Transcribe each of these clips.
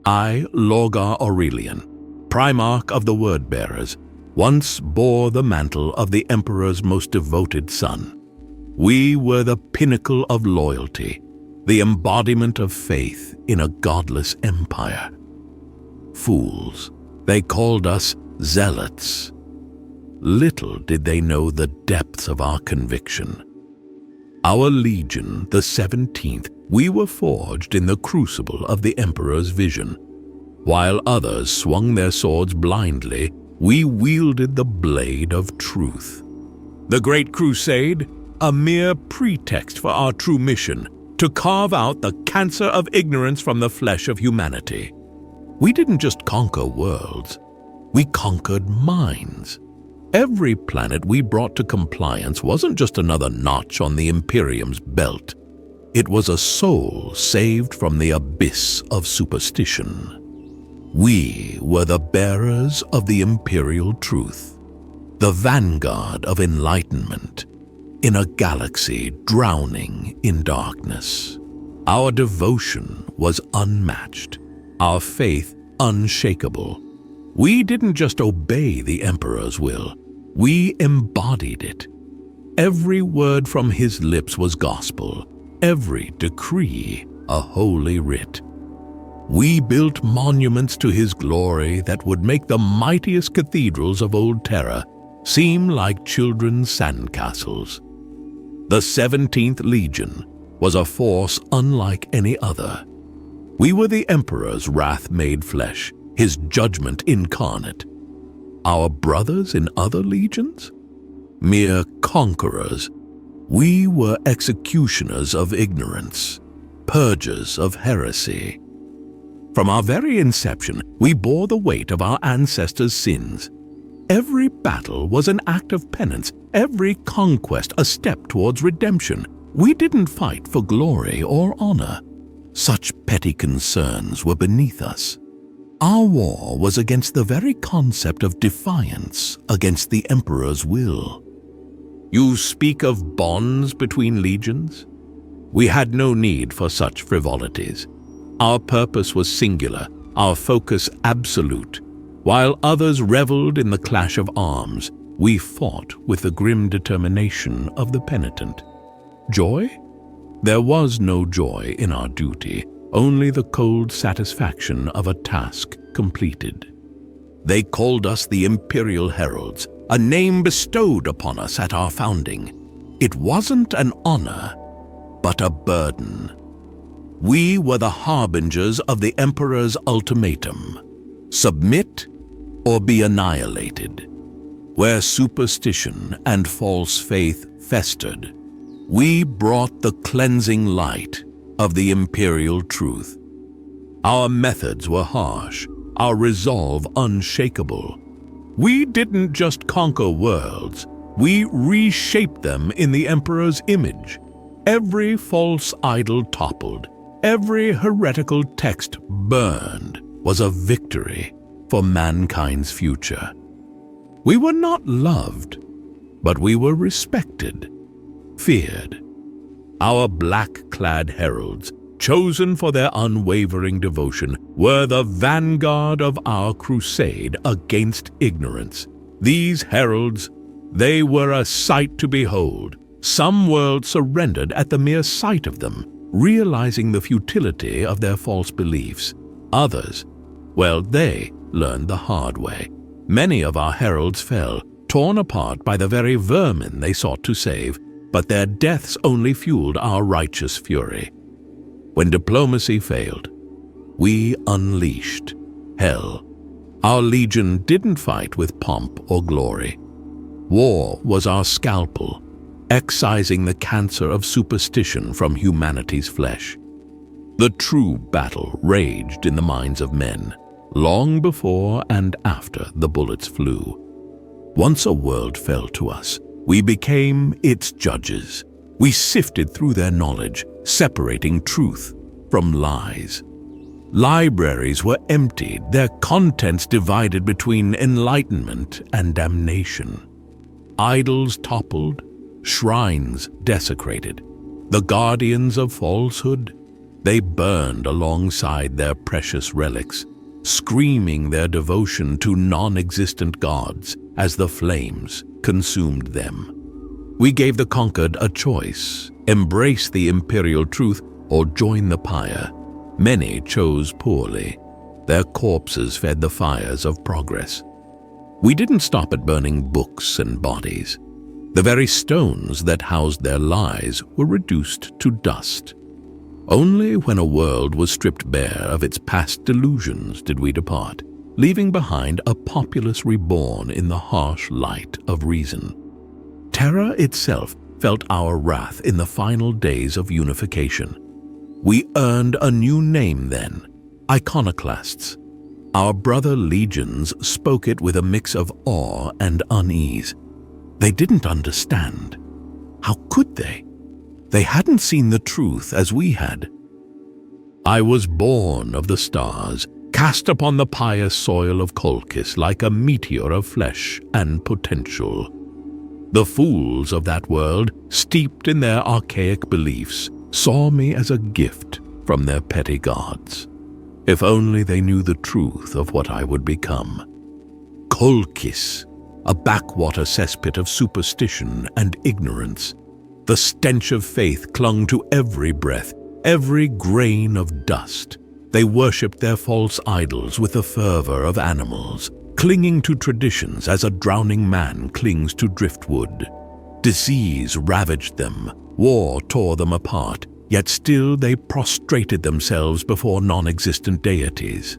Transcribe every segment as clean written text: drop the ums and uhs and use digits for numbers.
I, Lorgar Aurelian, Primarch of the Word-Bearers, once bore the mantle of the Emperor's most devoted son. We were the pinnacle of loyalty, the embodiment of faith in a godless empire. Fools, they called us zealots. Little did they know the depths of our conviction. Our legion, the 17th, we were forged in the crucible of the Emperor's vision. While others swung their swords blindly, we wielded the blade of truth. The Great Crusade, a mere pretext for our true mission, to carve out the cancer of ignorance from the flesh of humanity. We didn't just conquer worlds, we conquered minds. Every planet we brought to compliance wasn't just another notch on the Imperium's belt. It was a soul saved from the abyss of superstition. We were the bearers of the imperial truth, the vanguard of enlightenment, in a galaxy drowning in darkness. Our devotion was unmatched, our faith unshakable. We didn't just obey the Emperor's will, we embodied it. Every word from his lips was gospel, every decree a holy writ. We built monuments to his glory that would make the mightiest cathedrals of old Terra seem like children's sandcastles. The 17th Legion was a force unlike any other. We were the Emperor's wrath made flesh, his judgment incarnate. Our brothers in other legions? Mere conquerors. We were executioners of ignorance, purgers of heresy. From our very inception, we bore the weight of our ancestors' sins. Every battle was an act of penance, every conquest a step towards redemption. We didn't fight for glory or honor. Such petty concerns were beneath us. Our war was against the very concept of defiance against the Emperor's will. You speak of bonds between legions? We had no need for such frivolities. Our purpose was singular, our focus absolute. While others reveled in the clash of arms, we fought with the grim determination of the penitent. Joy? There was no joy in our duty, only the cold satisfaction of a task completed. They called us the Imperial Heralds, a name bestowed upon us at our founding. It wasn't an honor, but a burden. We were the harbingers of the Emperor's ultimatum: submit or be annihilated. Where superstition and false faith festered, we brought the cleansing light of the imperial truth. Our methods were harsh, our resolve unshakable. We didn't just conquer worlds, we reshaped them in the Emperor's image. Every false idol toppled, every heretical text burned was a victory for mankind's future. We were not loved, but we were respected, feared. Our black-clad heralds, chosen for their unwavering devotion, were the vanguard of our crusade against ignorance. These heralds, they were a sight to behold. Some worlds surrendered at the mere sight of them, realizing the futility of their false beliefs. Others, well, they learned the hard way. Many of our heralds fell, torn apart by the very vermin they sought to save, but their deaths only fueled our righteous fury. When diplomacy failed, we unleashed hell. Our legion didn't fight with pomp or glory. War was our scalpel, excising the cancer of superstition from humanity's flesh. The true battle raged in the minds of men, long before and after the bullets flew. Once a world fell to us, we became its judges. We sifted through their knowledge, separating truth from lies. Libraries were emptied, their contents divided between enlightenment and damnation. Idols toppled, shrines desecrated. The guardians of falsehood, They burned alongside their precious relics, screaming their devotion to non-existent gods as the flames consumed them. We gave the conquered a choice: embrace the imperial truth or join the pyre. Many chose poorly. Their corpses fed the fires of progress. We didn't stop at burning books and bodies. The very stones that housed their lies were reduced to dust. Only when a world was stripped bare of its past delusions did we depart, leaving behind a populace reborn in the harsh light of reason. Terror itself felt our wrath in the final days of unification. We earned a new name then: iconoclasts. Our brother legions spoke it with a mix of awe and unease. They didn't understand. How could they? They hadn't seen the truth as we had. I was born of the stars, cast upon the pious soil of Colchis like a meteor of flesh and potential. The fools of that world, steeped in their archaic beliefs, saw me as a gift from their petty gods. If only they knew the truth of what I would become. Colchis, a backwater cesspit of superstition and ignorance. The stench of faith clung to every breath, every grain of dust. They worshipped their false idols with the fervor of animals, clinging to traditions as a drowning man clings to driftwood. Disease ravaged them, war tore them apart, yet still they prostrated themselves before non-existent deities.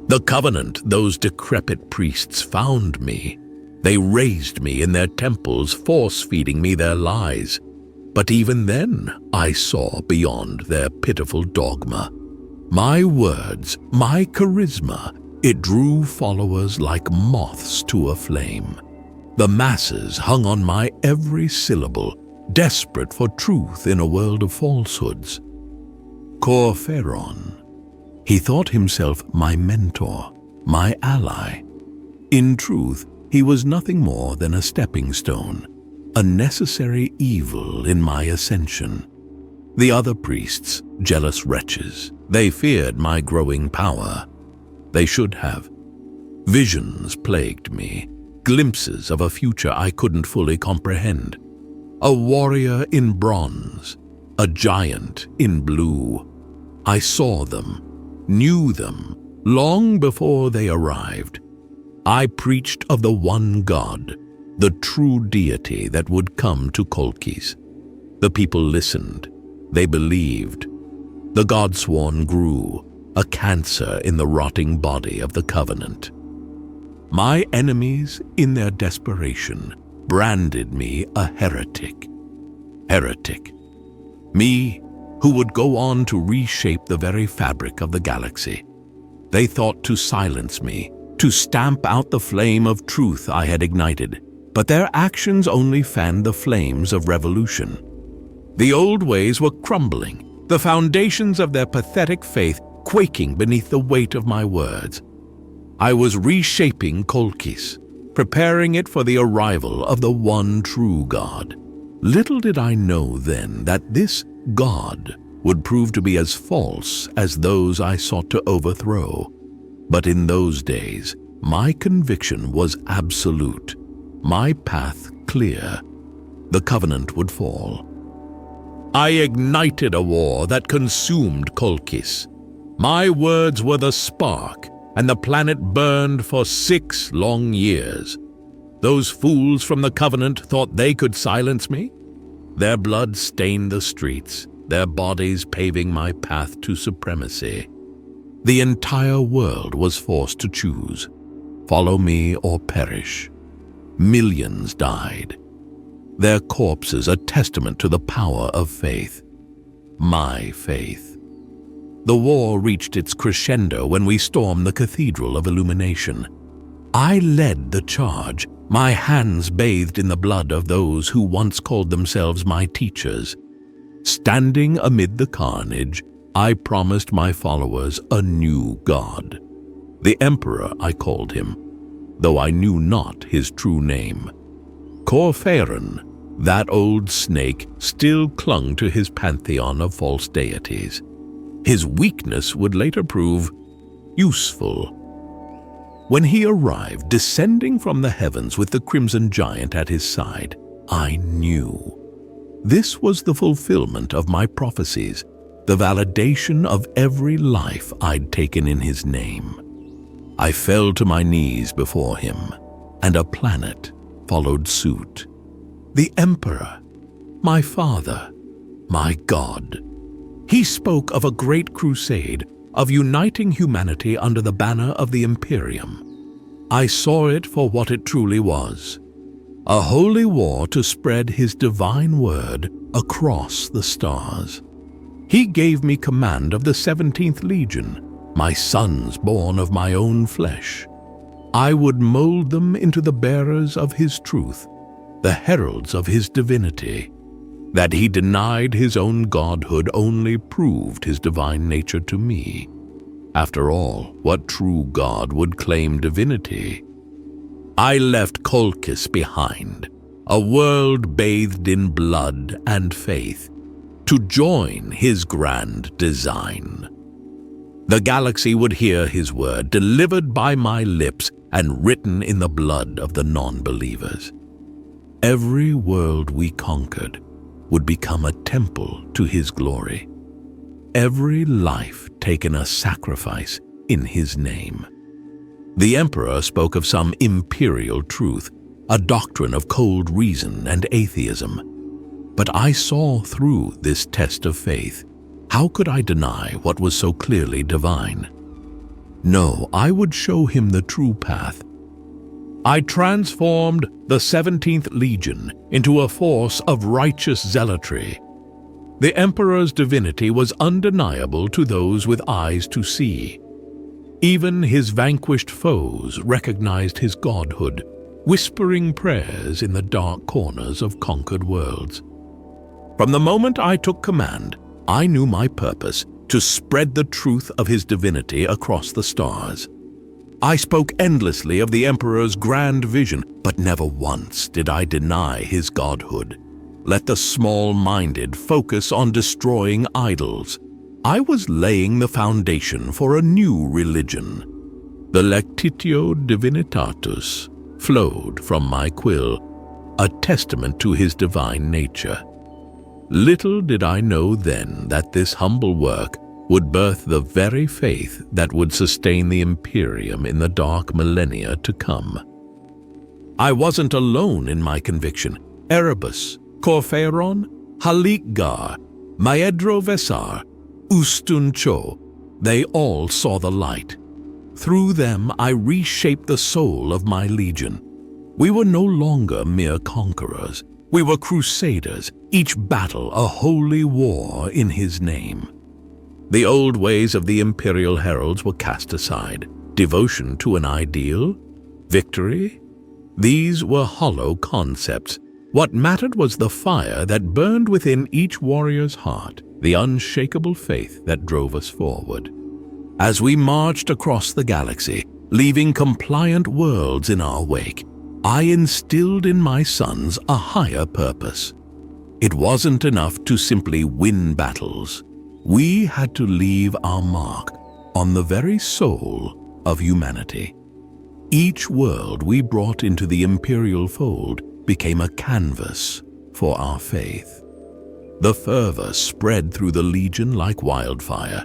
The Covenant, those decrepit priests, found me. They raised me in their temples, force-feeding me their lies. But even then, I saw beyond their pitiful dogma. My words, my charisma, it drew followers like moths to a flame. The masses hung on my every syllable, desperate for truth in a world of falsehoods. Corferon. He thought himself my mentor, my ally. In truth, he was nothing more than a stepping stone, a necessary evil in my ascension. The other priests, jealous wretches, they feared my growing power. They should have. Visions plagued me, glimpses of a future I couldn't fully comprehend. A warrior in bronze, a giant in blue. I saw them, knew them, long before they arrived. I preached of the one God, the true deity that would come to Colchis. The people listened. They believed. The godsworn grew, a cancer in the rotting body of the Covenant. My enemies, in their desperation, branded me a heretic. Heretic. Me, who would go on to reshape the very fabric of the galaxy. They thought to silence me, to stamp out the flame of truth I had ignited, but their actions only fanned the flames of revolution. The old ways were crumbling, the foundations of their pathetic faith quaking beneath the weight of my words. I was reshaping Colchis, preparing it for the arrival of the one true God. Little did I know then that this God would prove to be as false as those I sought to overthrow. But in those days, my conviction was absolute, my path clear. The Covenant would fall. I ignited a war that consumed Colchis. My words were the spark, and the planet burned for 6 long years. Those fools from the Covenant thought they could silence me. Their blood stained the streets, their bodies paving my path to supremacy. The entire world was forced to choose, follow me or perish. Millions died, their corpses a testament to the power of faith. My faith. The war reached its crescendo when we stormed the Cathedral of Illumination. I led the charge, my hands bathed in the blood of those who once called themselves my teachers. Standing amid the carnage, I promised my followers a new God. The Emperor I called him, though I knew not his true name. Corferon, that old snake, still clung to his pantheon of false deities. His weakness would later prove useful. When he arrived, descending from the heavens with the Crimson Giant at his side, I knew. This was the fulfillment of my prophecies, the validation of every life I'd taken in his name. I fell to my knees before him, and a planet followed suit. The Emperor, my father, my God. He spoke of a great crusade, of uniting humanity under the banner of the Imperium. I saw it for what it truly was, a holy war to spread his divine word across the stars. He gave me command of the 17th Legion, my sons born of my own flesh. I would mold them into the bearers of his truth, the heralds of his divinity. That he denied his own godhood only proved his divine nature to me. After all, what true God would claim divinity? I left Colchis behind, a world bathed in blood and faith, to join his grand design. The galaxy would hear his word, delivered by my lips and written in the blood of the non-believers. Every world we conquered would become a temple to his glory. Every life taken a sacrifice in his name. The Emperor spoke of some imperial truth, a doctrine of cold reason and atheism. But I saw through this test of faith. How could I deny what was so clearly divine? No, I would show him the true path. I transformed the 17th Legion into a force of righteous zealotry. The Emperor's divinity was undeniable to those with eyes to see. Even his vanquished foes recognized his godhood, whispering prayers in the dark corners of conquered worlds. From the moment I took command, I knew my purpose: to spread the truth of his divinity across the stars. I spoke endlessly of the Emperor's grand vision, but never once did I deny his godhood. Let the small-minded focus on destroying idols. I was laying the foundation for a new religion. The Lectitio Divinitatus flowed from my quill, a testament to his divine nature. Little did I know then that this humble work would birth the very faith that would sustain the Imperium in the dark millennia to come. I wasn't alone in my conviction. Erebus, Corpheron, Halikgar, Maedro Vesar, Ustun Cho, they all saw the light. Through them I reshaped the soul of my legion. We were no longer mere conquerors. We were crusaders, each battle a holy war in his name. The old ways of the imperial heralds were cast aside. Devotion to an ideal? Victory? These were hollow concepts. What mattered was the fire that burned within each warrior's heart, the unshakable faith that drove us forward. As we marched across the galaxy, leaving compliant worlds in our wake, I instilled in my sons a higher purpose. It wasn't enough to simply win battles. We had to leave our mark on the very soul of humanity. Each world we brought into the imperial fold became a canvas for our faith. The fervor spread through the Legion like wildfire.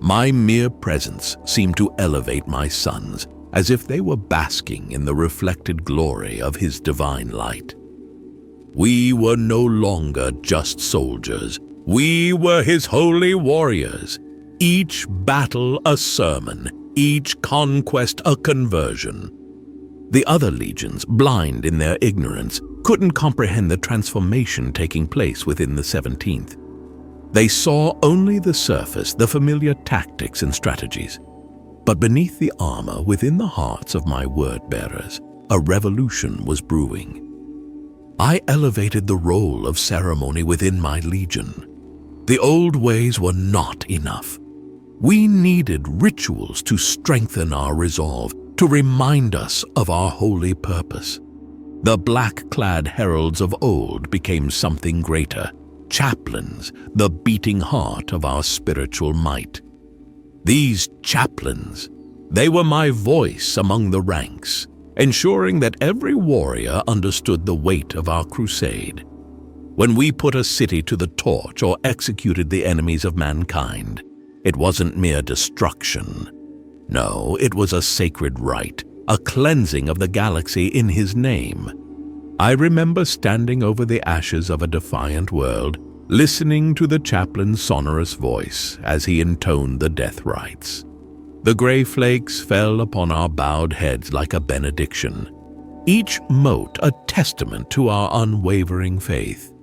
My mere presence seemed to elevate my sons, as if they were basking in the reflected glory of his divine light. We were no longer just soldiers. We were his holy warriors. Each battle a sermon, each conquest a conversion. The other legions, blind in their ignorance, couldn't comprehend the transformation taking place within the 17th. They saw only the surface, the familiar tactics and strategies. But beneath the armor, within the hearts of my word-bearers, a revolution was brewing. I elevated the role of ceremony within my legion. The old ways were not enough. We needed rituals to strengthen our resolve, to remind us of our holy purpose. The black-clad heralds of old became something greater, chaplains, the beating heart of our spiritual might. These chaplains, they were my voice among the ranks, ensuring that every warrior understood the weight of our crusade. When we put a city to the torch or executed the enemies of mankind, it wasn't mere destruction. No, it was a sacred rite, a cleansing of the galaxy in his name. I remember standing over the ashes of a defiant world, listening to the chaplain's sonorous voice as he intoned the death rites. The gray flakes fell upon our bowed heads like a benediction, each mote a testament to our unwavering faith.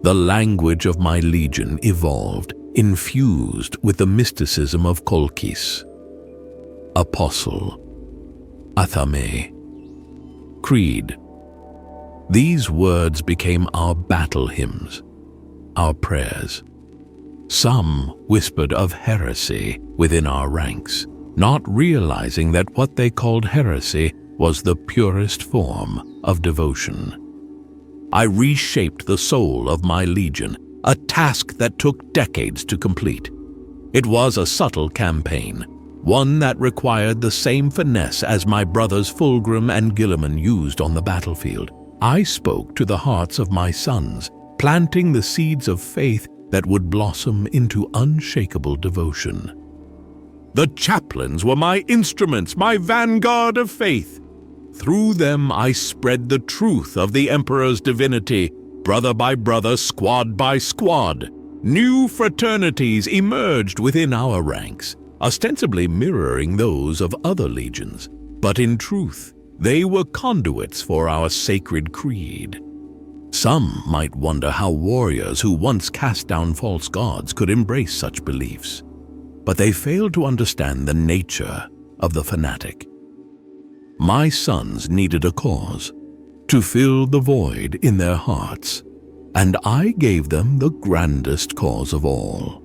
The language of my legion evolved, infused with the mysticism of Kolkis. Apostle, Athame, Creed. These words became our battle hymns, our prayers. Some whispered of heresy within our ranks, not realizing that what they called heresy was the purest form of devotion. I reshaped the soul of my legion, a task that took decades to complete. It was a subtle campaign, one that required the same finesse as my brothers Fulgrim and Gilliman used on the battlefield. I spoke to the hearts of my sons, planting the seeds of faith that would blossom into unshakable devotion. The chaplains were my instruments, my vanguard of faith. Through them I spread the truth of the Emperor's divinity, brother by brother, squad by squad. New fraternities emerged within our ranks, ostensibly mirroring those of other legions, but in truth, they were conduits for our sacred creed. Some might wonder how warriors who once cast down false gods could embrace such beliefs, but they failed to understand the nature of the fanatic. My sons needed a cause to fill the void in their hearts, and I gave them the grandest cause of all,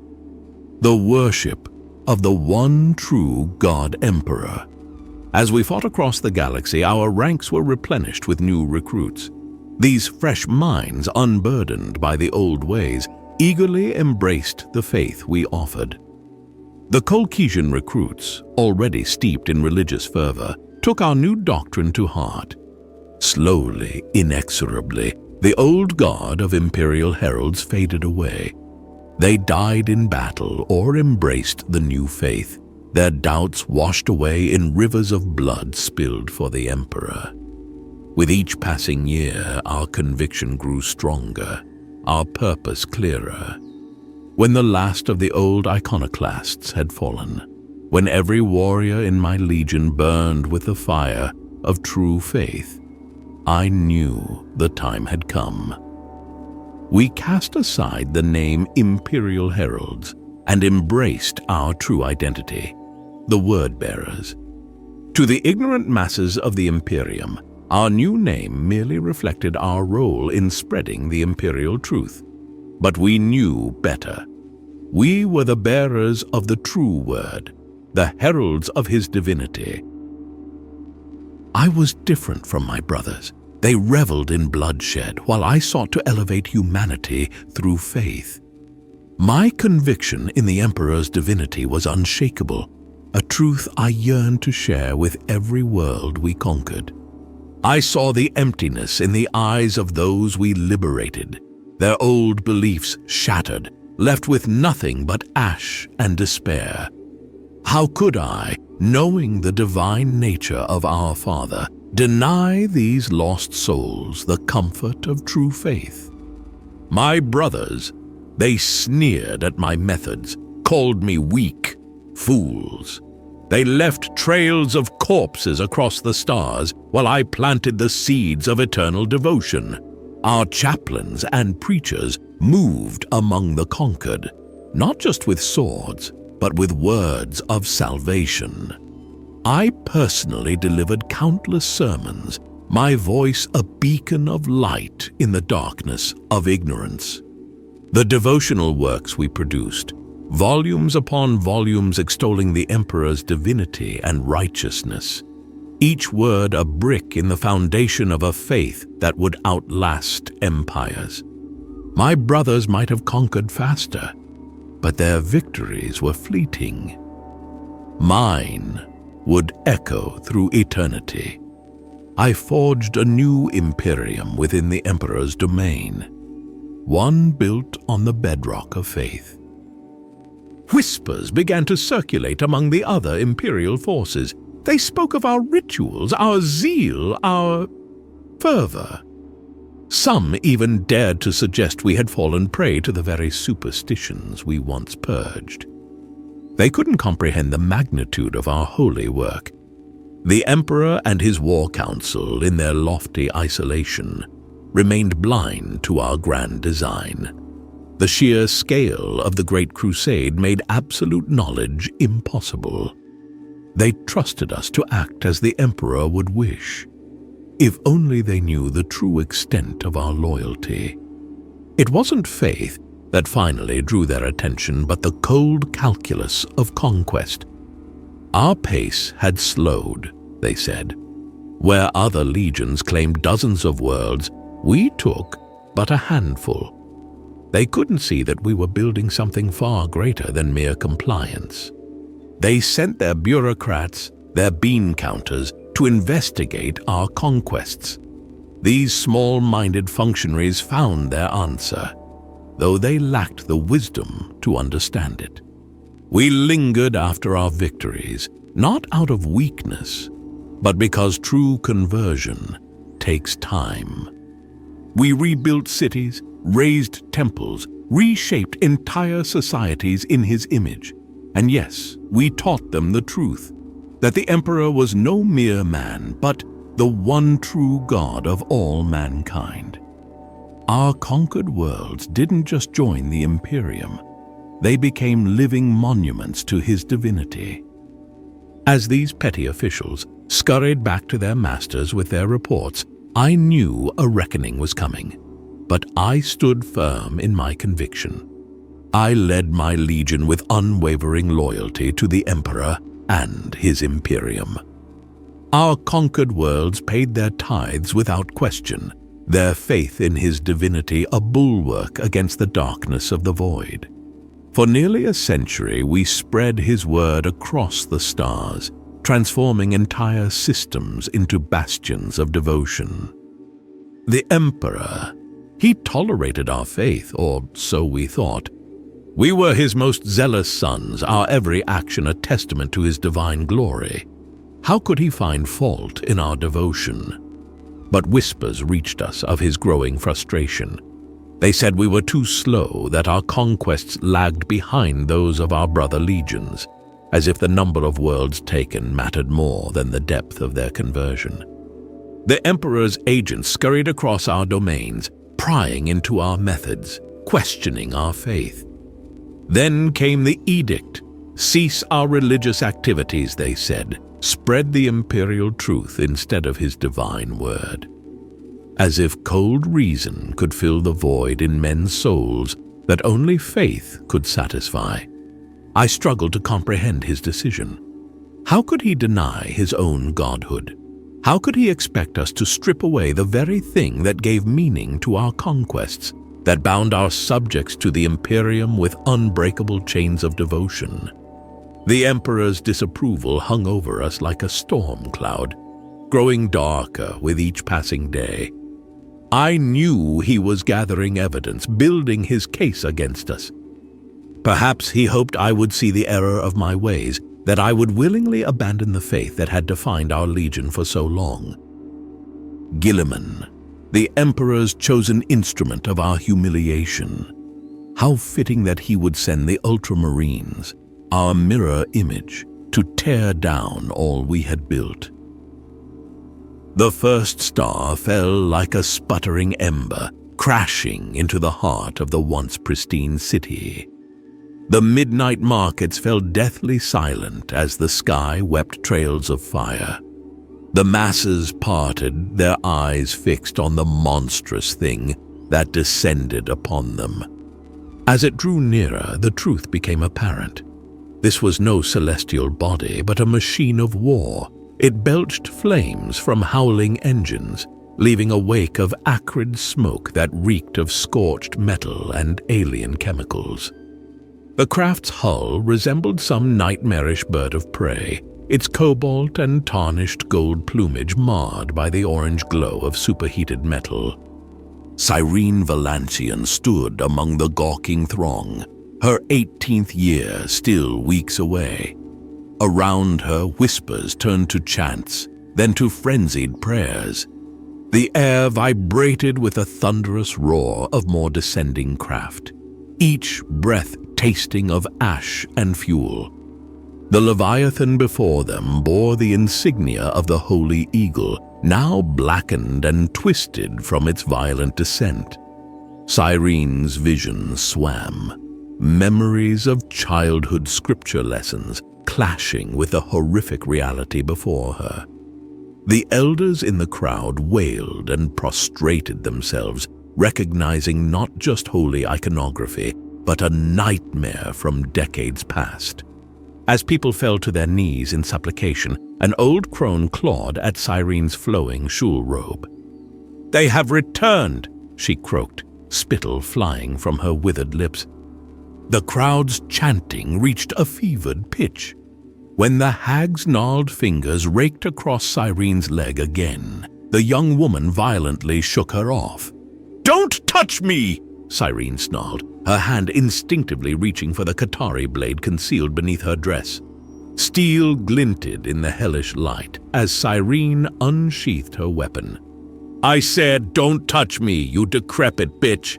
the worship of the one true God Emperor. As we fought across the galaxy, our ranks were replenished with new recruits. These fresh minds, unburdened by the old ways, eagerly embraced the faith we offered. The Kolkisian recruits, already steeped in religious fervor, took our new doctrine to heart. Slowly, inexorably, the old guard of Imperial heralds faded away. They died in battle or embraced the new faith, their doubts washed away in rivers of blood spilled for the Emperor. With each passing year, our conviction grew stronger, our purpose clearer. When the last of the old iconoclasts had fallen, when every warrior in my legion burned with the fire of true faith, I knew the time had come. We cast aside the name Imperial Heralds and embraced our true identity, the Word-bearers. To the ignorant masses of the Imperium, our new name merely reflected our role in spreading the imperial truth. But we knew better. We were the bearers of the true word, the heralds of his divinity. I was different from my brothers. They reveled in bloodshed, while I sought to elevate humanity through faith. My conviction in the Emperor's divinity was unshakable, a truth I yearned to share with every world we conquered. I saw the emptiness in the eyes of those we liberated, their old beliefs shattered, left with nothing but ash and despair. How could I, knowing the divine nature of our Father, deny these lost souls the comfort of true faith? My brothers, they sneered at my methods, called me weak, fools. They left trails of corpses across the stars while I planted the seeds of eternal devotion. Our chaplains and preachers moved among the conquered, not just with swords, but with words of salvation. I personally delivered countless sermons, my voice a beacon of light in the darkness of ignorance. The devotional works we produced, volumes upon volumes extolling the Emperor's divinity and righteousness, each word a brick in the foundation of a faith that would outlast empires. My brothers might have conquered faster, but their victories were fleeting. Mine would echo through eternity. I forged a new imperium within the Emperor's domain, one built on the bedrock of faith. Whispers began to circulate among the other imperial forces. They spoke of our rituals, our zeal, our fervor. Some even dared to suggest we had fallen prey to the very superstitions we once purged. They couldn't comprehend the magnitude of our holy work. The Emperor and his war council, in their lofty isolation, remained blind to our grand design. The sheer scale of the Great Crusade made absolute knowledge impossible. They trusted us to act as the Emperor would wish. If only they knew the true extent of our loyalty. It wasn't faith that finally drew their attention, but the cold calculus of conquest. Our pace had slowed, they said. Where other legions claimed dozens of worlds, we took but a handful. They couldn't see that we were building something far greater than mere compliance. They sent their bureaucrats, their bean counters, to investigate our conquests. These small-minded functionaries found their answer, though they lacked the wisdom to understand it. We lingered after our victories, not out of weakness, but because true conversion takes time. We rebuilt cities, raised temples, reshaped entire societies in his image. And yes, we taught them the truth, that the Emperor was no mere man, but the one true God of all mankind. Our conquered worlds didn't just join the Imperium. They became living monuments to his divinity. As these petty officials scurried back to their masters with their reports, I knew a reckoning was coming. But I stood firm in my conviction. I led my legion with unwavering loyalty to the Emperor and his Imperium. Our conquered worlds paid their tithes without question, their faith in his divinity a bulwark against the darkness of the void. For nearly a century we spread his word across the stars, transforming entire systems into bastions of devotion. The Emperor, he tolerated our faith, or so we thought. We were his most zealous sons, our every action a testament to his divine glory. How could he find fault in our devotion? But whispers reached us of his growing frustration. They said we were too slow, that our conquests lagged behind those of our brother legions, as if the number of worlds taken mattered more than the depth of their conversion. The Emperor's agents scurried across our domains, prying into our methods, questioning our faith. Then came the edict. Cease our religious activities, they said. Spread the imperial truth instead of his divine word. As if cold reason could fill the void in men's souls that only faith could satisfy. I struggled to comprehend his decision. How could he deny his own godhood? How could he expect us to strip away the very thing that gave meaning to our conquests, that bound our subjects to the Imperium with unbreakable chains of devotion? The Emperor's disapproval hung over us like a storm cloud, growing darker with each passing day. I knew he was gathering evidence, building his case against us. Perhaps he hoped I would see the error of my ways, that I would willingly abandon the faith that had defined our legion for so long. Guilliman, the Emperor's chosen instrument of our humiliation. How fitting that he would send the Ultramarines, our mirror image, to tear down all we had built. The first star fell like a sputtering ember, crashing into the heart of the once pristine city. The midnight markets fell deathly silent as the sky wept trails of fire. The masses parted, their eyes fixed on the monstrous thing that descended upon them. As it drew nearer, the truth became apparent. This was no celestial body, but a machine of war. It belched flames from howling engines, leaving a wake of acrid smoke that reeked of scorched metal and alien chemicals. The craft's hull resembled some nightmarish bird of prey, its cobalt and tarnished gold plumage marred by the orange glow of superheated metal. Cyrene Valancian stood among the gawking throng, her 18th year still weeks away. Around her, whispers turned to chants, then to frenzied prayers. The air vibrated with a thunderous roar of more descending craft, each breath tasting of ash and fuel. The Leviathan before them bore the insignia of the Holy Eagle, now blackened and twisted from its violent descent. Cyrene's vision swam, memories of childhood scripture lessons clashing with the horrific reality before her. The elders in the crowd wailed and prostrated themselves, recognizing not just holy iconography, but a nightmare from decades past. As people fell to their knees in supplication, an old crone clawed at Cyrene's flowing shul robe. "They have returned," she croaked, spittle flying from her withered lips. The crowd's chanting reached a fevered pitch. When the hag's gnarled fingers raked across Cyrene's leg again, the young woman violently shook her off. "Don't touch me!" Cyrene snarled, her hand instinctively reaching for the Qatari blade concealed beneath her dress. Steel glinted in the hellish light as Cyrene unsheathed her weapon. "I said, don't touch me, you decrepit bitch!"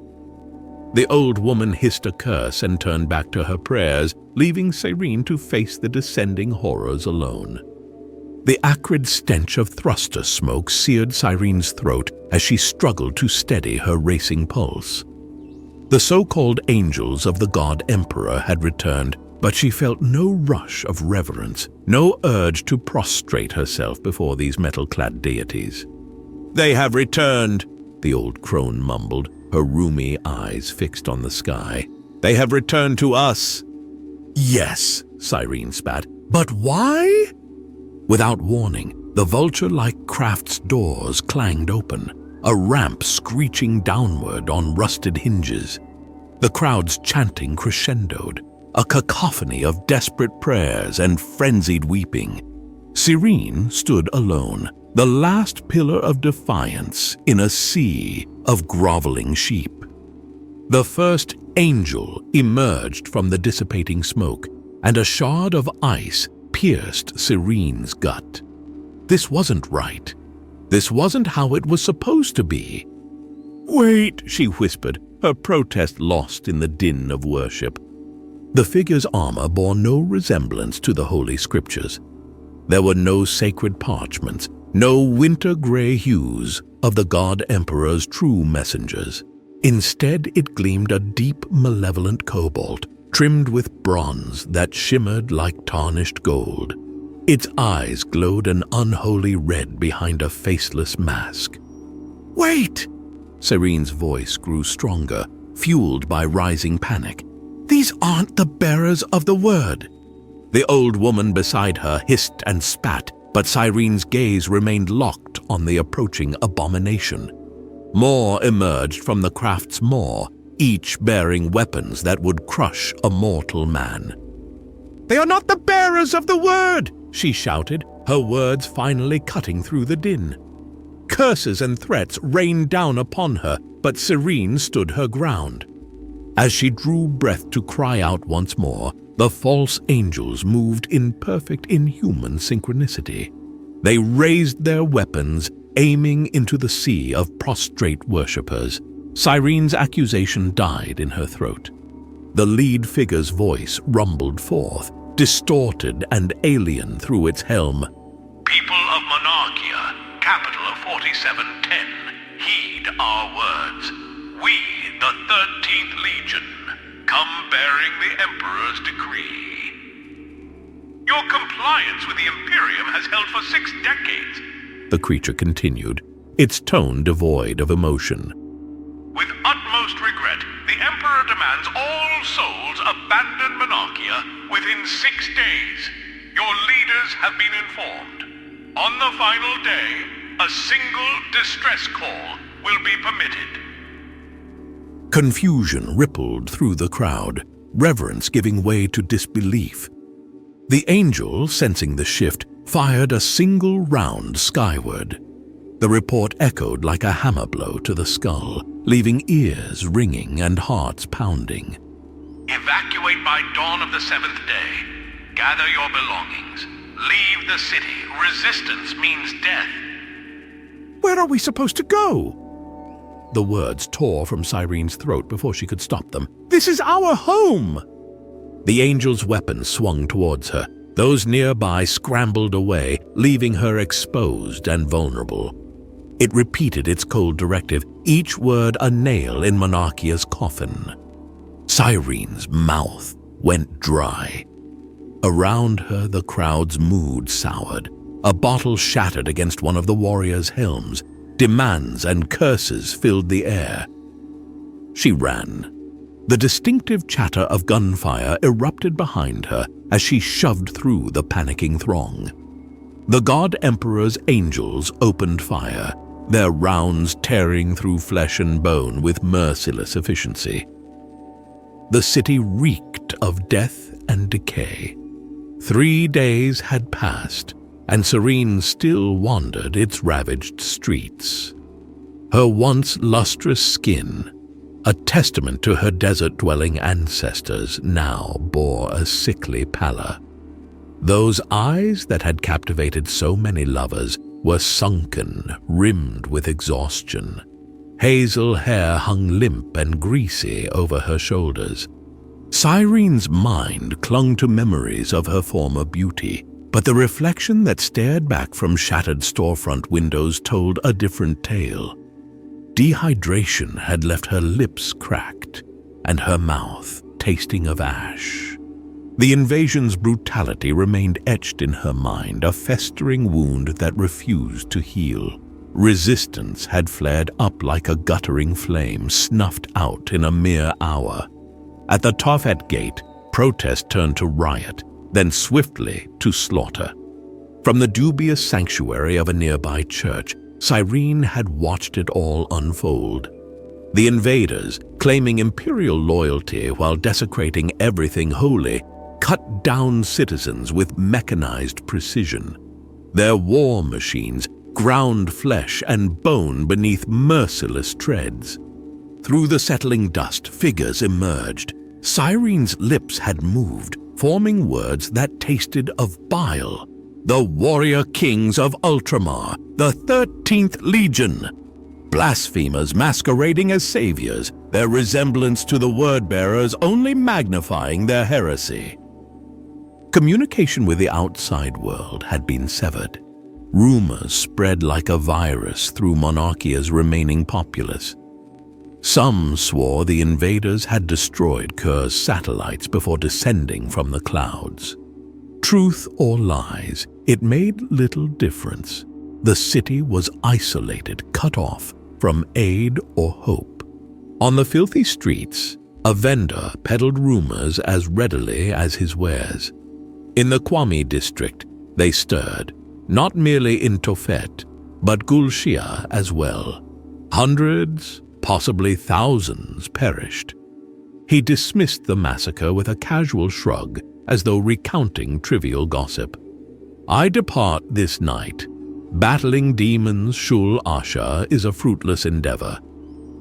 The old woman hissed a curse and turned back to her prayers, leaving Cyrene to face the descending horrors alone. The acrid stench of thruster smoke seared Cyrene's throat as she struggled to steady her racing pulse. The so-called angels of the god Emperor had returned, but she felt no rush of reverence, no urge to prostrate herself before these metal-clad deities. "They have returned," the old crone mumbled, her rheumy eyes fixed on the sky. "They have returned to us." "Yes," Cyrene spat, "but why?" Without warning, the vulture-like craft's doors clanged open, a ramp screeching downward on rusted hinges. The crowd's chanting crescendoed, a cacophony of desperate prayers and frenzied weeping. Cyrene stood alone, the last pillar of defiance in a sea of groveling sheep. The first angel emerged from the dissipating smoke, and a shard of ice pierced Cyrene's gut. This wasn't right. This wasn't how it was supposed to be. "Wait," she whispered, her protest lost in the din of worship. The figure's armor bore no resemblance to the Holy Scriptures. There were no sacred parchments, no winter-gray hues of the God Emperor's true messengers. Instead, it gleamed a deep, malevolent cobalt, trimmed with bronze that shimmered like tarnished gold. Its eyes glowed an unholy red behind a faceless mask. "Wait!" Cyrene's voice grew stronger, fueled by rising panic. "These aren't the bearers of the word." The old woman beside her hissed and spat, but Cyrene's gaze remained locked on the approaching abomination. More emerged from the craft's maw, each bearing weapons that would crush a mortal man. "They are not the bearers of the word!" she shouted, her words finally cutting through the din. Curses and threats rained down upon her, but Cyrene stood her ground. As she drew breath to cry out once more, the false angels moved in perfect inhuman synchronicity. They raised their weapons, aiming into the sea of prostrate worshippers. Cyrene's accusation died in her throat. The lead figure's voice rumbled forth, distorted and alien through its helm. "People of Monarchia, capital of 4710, heed our words. We, the 13th Legion, come bearing the Emperor's decree. Your compliance with the Imperium has held for 6 decades, the creature continued, its tone devoid of emotion. With utmost regret, the Emperor demands all souls abandon Monarchia within 6 days. Your leaders have been informed. On the final day, A single distress call will be permitted. Confusion rippled through the crowd, reverence giving way to disbelief. The angel, sensing the shift, fired a single round skyward. The report echoed like a hammer blow to the skull, leaving ears ringing and hearts pounding. Evacuate by dawn of the 7th day. Gather your belongings. Leave the city. Resistance means death. Where are we supposed to go? The words tore from Cyrene's throat before she could stop them. This is our home! The angel's weapon swung towards her. Those nearby scrambled away, leaving her exposed and vulnerable. It repeated its cold directive, each word a nail in Monarchia's coffin. Cyrene's mouth went dry. Around her, the crowd's mood soured. A bottle shattered against one of the warriors' helms. Demands and curses filled the air. She ran. The distinctive chatter of gunfire erupted behind her as she shoved through the panicking throng. The God Emperor's angels opened fire, their rounds tearing through flesh and bone with merciless efficiency. The city reeked of death and decay. 3 days had passed, and Cyrene still wandered its ravaged streets. Her once lustrous skin, a testament to her desert-dwelling ancestors, now bore a sickly pallor. Those eyes that had captivated so many lovers were sunken, rimmed with exhaustion. Hazel hair hung limp and greasy over her shoulders. Cyrene's mind clung to memories of her former beauty, but the reflection that stared back from shattered storefront windows told a different tale. Dehydration had left her lips cracked and her mouth tasting of ash. The invasion's brutality remained etched in her mind, a festering wound that refused to heal. Resistance had flared up like a guttering flame, snuffed out in a mere hour. At the Tophet Gate, protest turned to riot, then swiftly to slaughter. From the dubious sanctuary of a nearby church, Cyrene had watched it all unfold. The invaders, claiming imperial loyalty while desecrating everything holy, cut down citizens with mechanized precision. Their war machines ground flesh and bone beneath merciless treads. Through the settling dust, figures emerged. Cyrene's lips had moved, forming words that tasted of bile. The warrior kings of Ultramar, the 13th Legion. Blasphemers masquerading as saviors, their resemblance to the word-bearers only magnifying their heresy. Communication with the outside world had been severed. Rumors spread like a virus through Monarchia's remaining populace. Some swore the invaders had destroyed Kerr's satellites before descending from the clouds. Truth or lies, it made little difference. The city was isolated, cut off from aid or hope. On the filthy streets, a vendor peddled rumors as readily as his wares. In the Kwame district, they stirred, not merely in Tophet, but Gulshia as well. Hundreds, possibly thousands, perished. He dismissed the massacre with a casual shrug, as though recounting trivial gossip. I depart this night. Battling demons Shul Asha is a fruitless endeavor.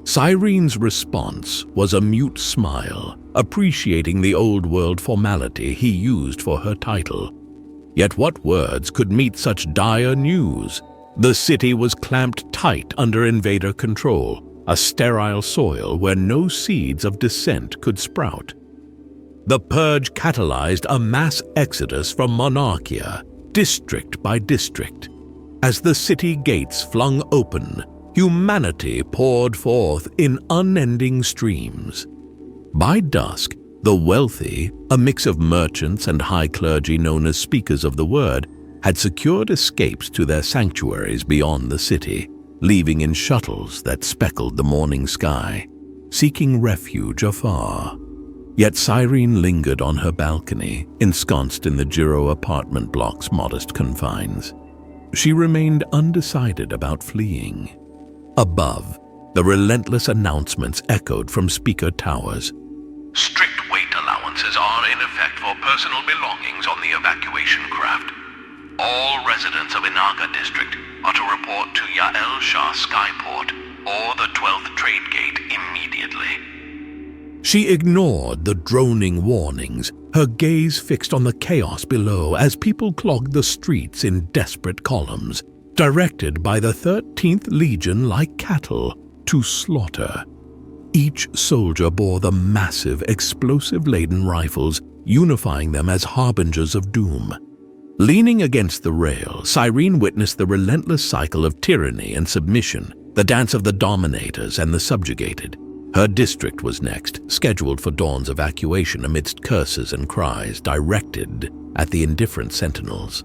Cyrene's response was a mute smile, appreciating the old world formality he used for her title. Yet what words could meet such dire news? The city was clamped tight under invader control, a sterile soil where no seeds of dissent could sprout. The purge catalyzed a mass exodus from Monarchia, district by district. As the city gates flung open, humanity poured forth in unending streams. By dusk, the wealthy, a mix of merchants and high clergy known as speakers of the word, had secured escapes to their sanctuaries beyond the city, leaving in shuttles that speckled the morning sky, seeking refuge afar. Yet Cyrene lingered on her balcony, ensconced in the Giro apartment block's modest confines. She remained undecided about fleeing. Above, the relentless announcements echoed from speaker towers. Strict weight allowances are in effect for personal belongings on the evacuation craft. All residents of Inaga District are to report to Yael Shah Skyport or the 12th Trade Gate immediately. She ignored the droning warnings, her gaze fixed on the chaos below as people clogged the streets in desperate columns, directed by the 13th Legion like cattle to slaughter. Each soldier bore the massive, explosive-laden rifles, unifying them as harbingers of doom. Leaning against the rail, Cyrene witnessed the relentless cycle of tyranny and submission, the dance of the dominators and the subjugated. Her district was next, scheduled for Dawn's evacuation amidst curses and cries directed at the indifferent sentinels.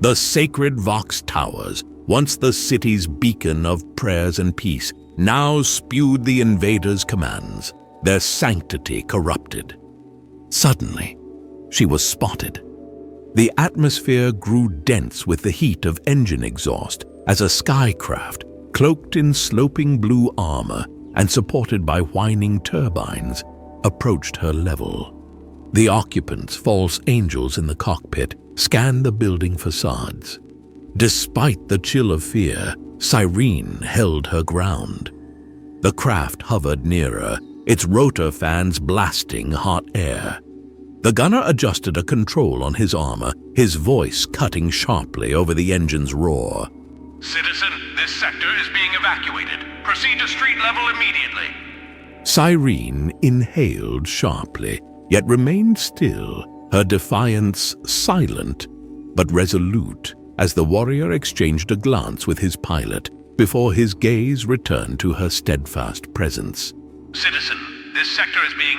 The sacred Vox Towers, once the city's beacon of prayers and peace, now spewed the invaders' commands, their sanctity corrupted. Suddenly, she was spotted. The atmosphere grew dense with the heat of engine exhaust as a skycraft, cloaked in sloping blue armor and supported by whining turbines, approached her level. The occupants, false angels in the cockpit, scanned the building facades. Despite the chill of fear, Cyrene held her ground. The craft hovered nearer, its rotor fans blasting hot air. The gunner adjusted a control on his armor, his voice cutting sharply over the engine's roar. Citizen, this sector is being evacuated. Proceed to street level immediately. Cyrene inhaled sharply, yet remained still, her defiance silent but resolute as the warrior exchanged a glance with his pilot before his gaze returned to her steadfast presence. Citizen, this sector is being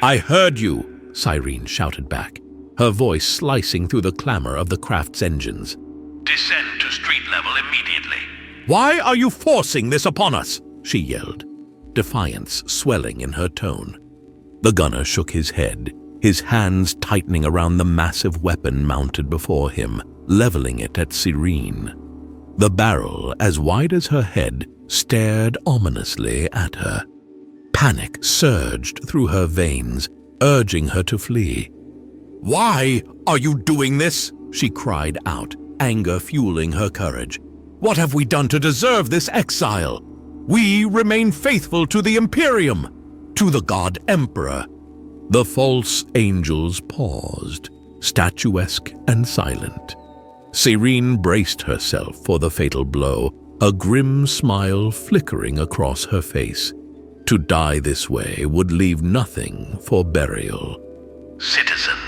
I heard you, Cyrene shouted back, her voice slicing through the clamor of the craft's engines. Descend to street level immediately. Why are you forcing this upon us? She yelled, defiance swelling in her tone. The gunner shook his head, his hands tightening around the massive weapon mounted before him, leveling it at Cyrene. The barrel, as wide as her head, stared ominously at her. Panic surged through her veins, urging her to flee. Why are you doing this? She cried out, anger fueling her courage. What have we done to deserve this exile? We remain faithful to the Imperium, to the God Emperor. The false angels paused, statuesque and silent. Cyrene braced herself for the fatal blow, a grim smile flickering across her face. To die this way would leave nothing for burial. Citizen.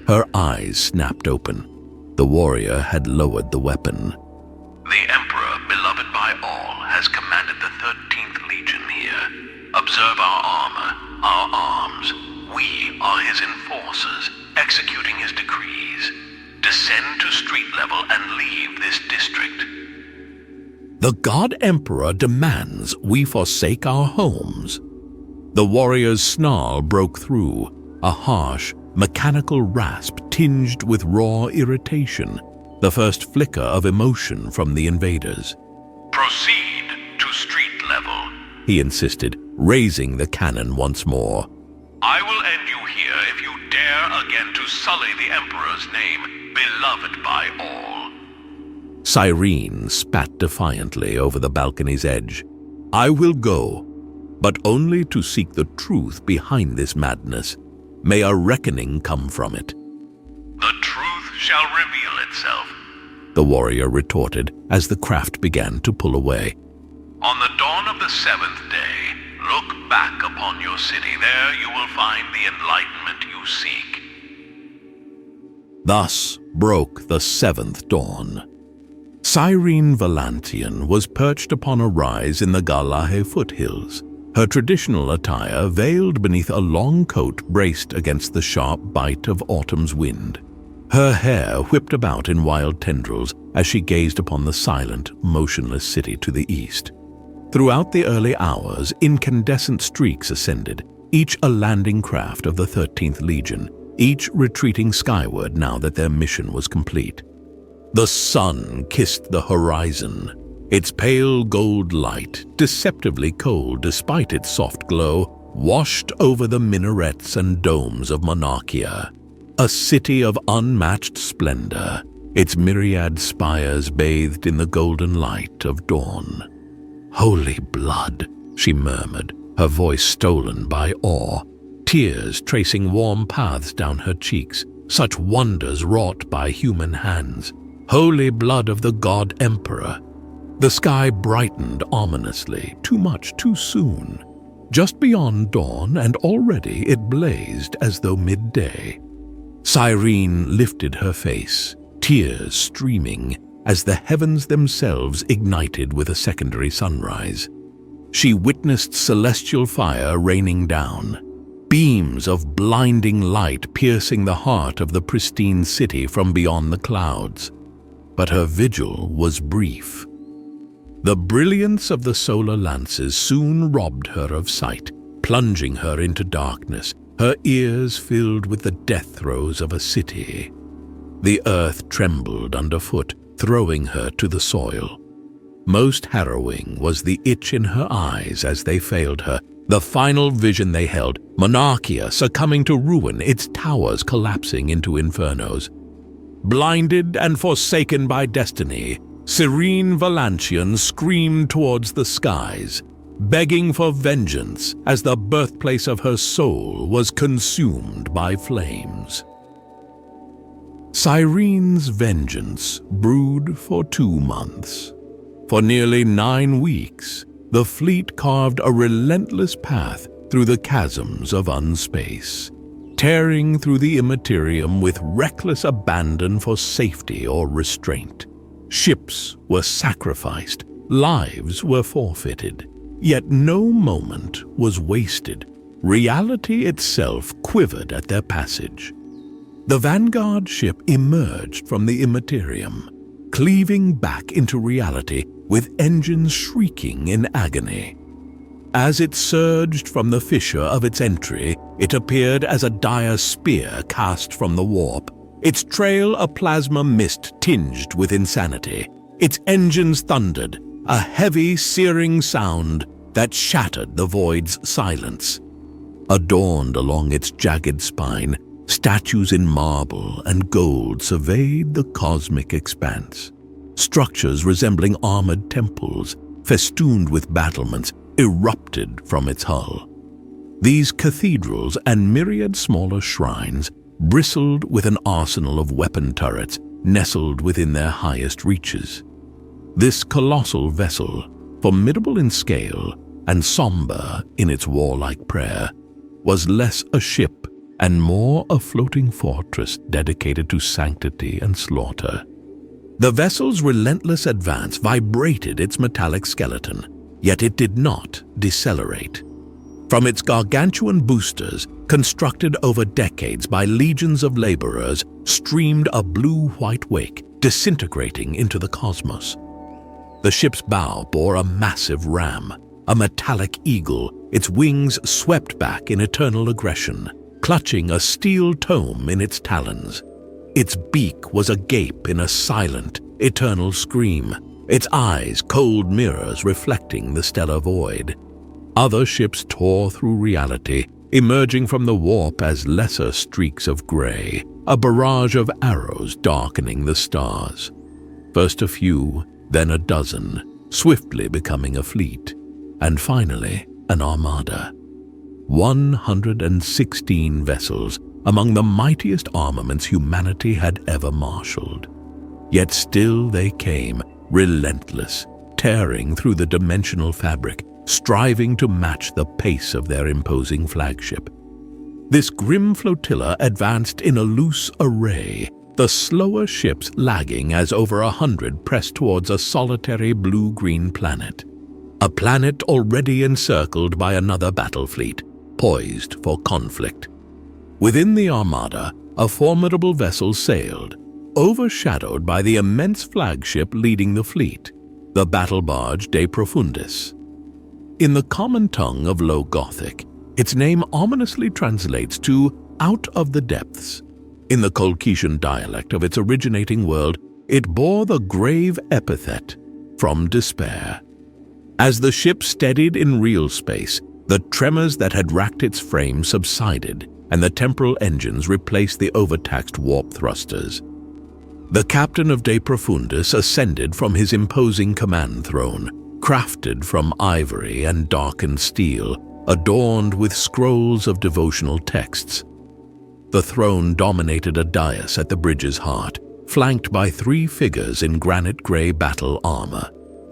Her eyes snapped open. The warrior had lowered the weapon. The Emperor, beloved by all, has commanded the 13th Legion here. Observe our armor, our arms. We are his enforcers, executing his decrees. Descend to street level and leave this district. The God Emperor demands we forsake our homes. The warrior's snarl broke through, a harsh, mechanical rasp tinged with raw irritation, the first flicker of emotion from the invaders. Proceed to street level, he insisted, raising the cannon once more. I will end you here if you dare again to sully the Emperor's name, beloved by all. Cyrene spat defiantly over the balcony's edge. I will go, but only to seek the truth behind this madness. May a reckoning come from it. The truth shall reveal itself, the warrior retorted as the craft began to pull away. On the dawn of the 7th day, look back upon your city. There you will find the enlightenment you seek. Thus broke the 7th dawn. Cyrene Valantian was perched upon a rise in the Galahe foothills, her traditional attire veiled beneath a long coat braced against the sharp bite of autumn's wind. Her hair whipped about in wild tendrils as she gazed upon the silent, motionless city to the east. Throughout the early hours, incandescent streaks ascended, each a landing craft of the 13th Legion, each retreating skyward now that their mission was complete. The sun kissed the horizon. Its pale gold light, deceptively cold despite its soft glow, washed over the minarets and domes of Monarchia, a city of unmatched splendor, its myriad spires bathed in the golden light of dawn. "Holy blood," she murmured, her voice stolen by awe, tears tracing warm paths down her cheeks, such wonders wrought by human hands. "Holy blood of the god emperor." The sky brightened ominously, too much too soon. Just beyond dawn, and already it blazed as though midday. Cyrene lifted her face, tears streaming, as the heavens themselves ignited with a secondary sunrise. She witnessed celestial fire raining down, beams of blinding light piercing the heart of the pristine city from beyond the clouds. But her vigil was brief. The brilliance of the solar lances soon robbed her of sight, plunging her into darkness, her ears filled with the death throes of a city. The earth trembled underfoot, throwing her to the soil. Most harrowing was the itch in her eyes as they failed her, the final vision they held, Monarchia succumbing to ruin, its towers collapsing into infernos. Blinded and forsaken by destiny, Serene Valantian screamed towards the skies, begging for vengeance as the birthplace of her soul was consumed by flames. Cyrene's vengeance brewed for 2 months. For nearly 9 weeks, the fleet carved a relentless path through the chasms of unspace, tearing through the immaterium with reckless abandon for safety or restraint. Ships were sacrificed, lives were forfeited, yet no moment was wasted. Reality itself quivered at their passage. The vanguard ship emerged from the immaterium, cleaving back into reality with engines shrieking in agony. As it surged from the fissure of its entry, it appeared as a dire spear cast from the warp, its trail a plasma mist tinged with insanity. Its engines thundered, a heavy, searing sound that shattered the void's silence. Adorned along its jagged spine, statues in marble and gold surveyed the cosmic expanse. Structures resembling armored temples, festooned with battlements, erupted from its hull. These cathedrals and myriad smaller shrines bristled with an arsenal of weapon turrets nestled within their highest reaches. This colossal vessel, formidable in scale and somber in its warlike prayer, was less a ship and more a floating fortress dedicated to sanctity and slaughter. The vessel's relentless advance vibrated its metallic skeleton, yet it did not decelerate. From its gargantuan boosters, constructed over decades by legions of laborers, streamed a blue-white wake, disintegrating into the cosmos. The ship's bow bore a massive ram, a metallic eagle, its wings swept back in eternal aggression, clutching a steel tome in its talons. Its beak was agape in a silent, eternal scream, its eyes cold mirrors reflecting the stellar void. Other ships tore through reality, emerging from the warp as lesser streaks of gray, a barrage of arrows darkening the stars. First a few, then a dozen, swiftly becoming a fleet, and finally an armada. 116 vessels, among the mightiest armaments humanity had ever marshaled. Yet still they came, relentless, tearing through the dimensional fabric, striving to match the pace of their imposing flagship. This grim flotilla advanced in a loose array, the slower ships lagging as over 100 pressed towards a solitary blue-green planet. A planet already encircled by another battle fleet, poised for conflict. Within the armada, a formidable vessel sailed, overshadowed by the immense flagship leading the fleet, the battle barge De Profundis. In the common tongue of Low Gothic, its name ominously translates to "out of the depths." In the Colchisian dialect of its originating world, It bore the grave epithet, "From Despair." As the ship steadied in real space, the tremors that had racked its frame subsided, and the temporal engines replaced the overtaxed warp thrusters. The captain of De Profundis ascended from his imposing command throne, crafted from ivory and darkened steel, adorned with scrolls of devotional texts. The throne dominated a dais at the bridge's heart, flanked by 3 figures in granite-gray battle armor,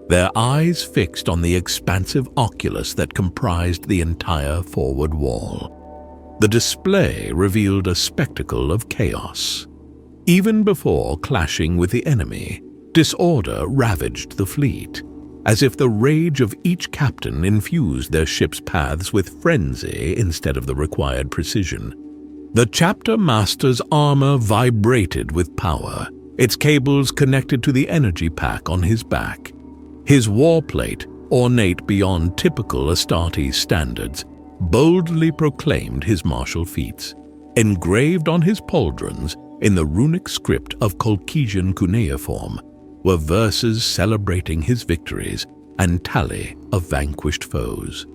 their eyes fixed on the expansive oculus that comprised the entire forward wall. The display revealed a spectacle of chaos. Even before clashing with the enemy, disorder ravaged the fleet, as if the rage of each captain infused their ship's paths with frenzy instead of the required precision. The chapter master's armor vibrated with power, its cables connected to the energy pack on his back. His warplate, ornate beyond typical Astartes standards, boldly proclaimed his martial feats. Engraved on his pauldrons, in the runic script of Colchian cuneiform, were verses celebrating his victories and tally of vanquished foes.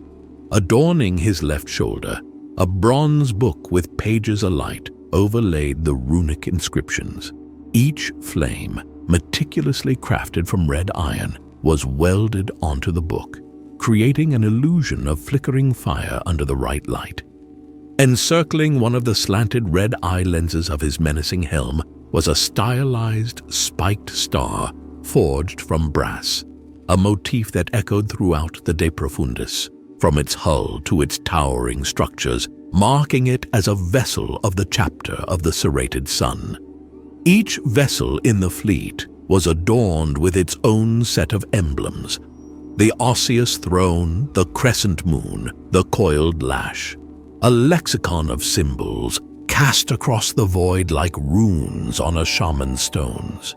Adorning his left shoulder, a bronze book with pages alight overlaid the runic inscriptions. Each flame, meticulously crafted from red iron, was welded onto the book, creating an illusion of flickering fire under the right light. Encircling one of the slanted red eye lenses of his menacing helm was a stylized, spiked star forged from brass, a motif that echoed throughout the De Profundis, from its hull to its towering structures, marking it as a vessel of the chapter of the serrated sun. Each vessel in the fleet was adorned with its own set of emblems: the osseous throne, the crescent moon, the coiled lash, a lexicon of symbols cast across the void like runes on a shaman's stones.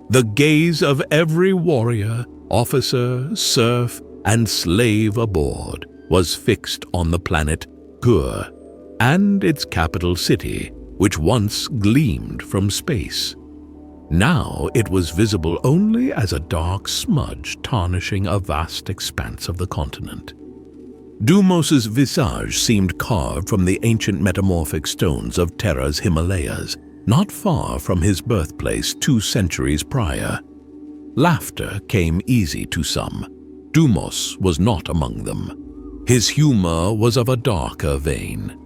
The gaze of every warrior, officer, serf, and slave aboard was fixed on the planet Gur and its capital city, which once gleamed from space. Now it was visible only as a dark smudge tarnishing a vast expanse of the continent. Dumos's visage seemed carved from the ancient metamorphic stones of Terra's Himalayas, not far from his birthplace 2 centuries prior. Laughter came easy to some. Dumos was not among them. His humor was of a darker vein.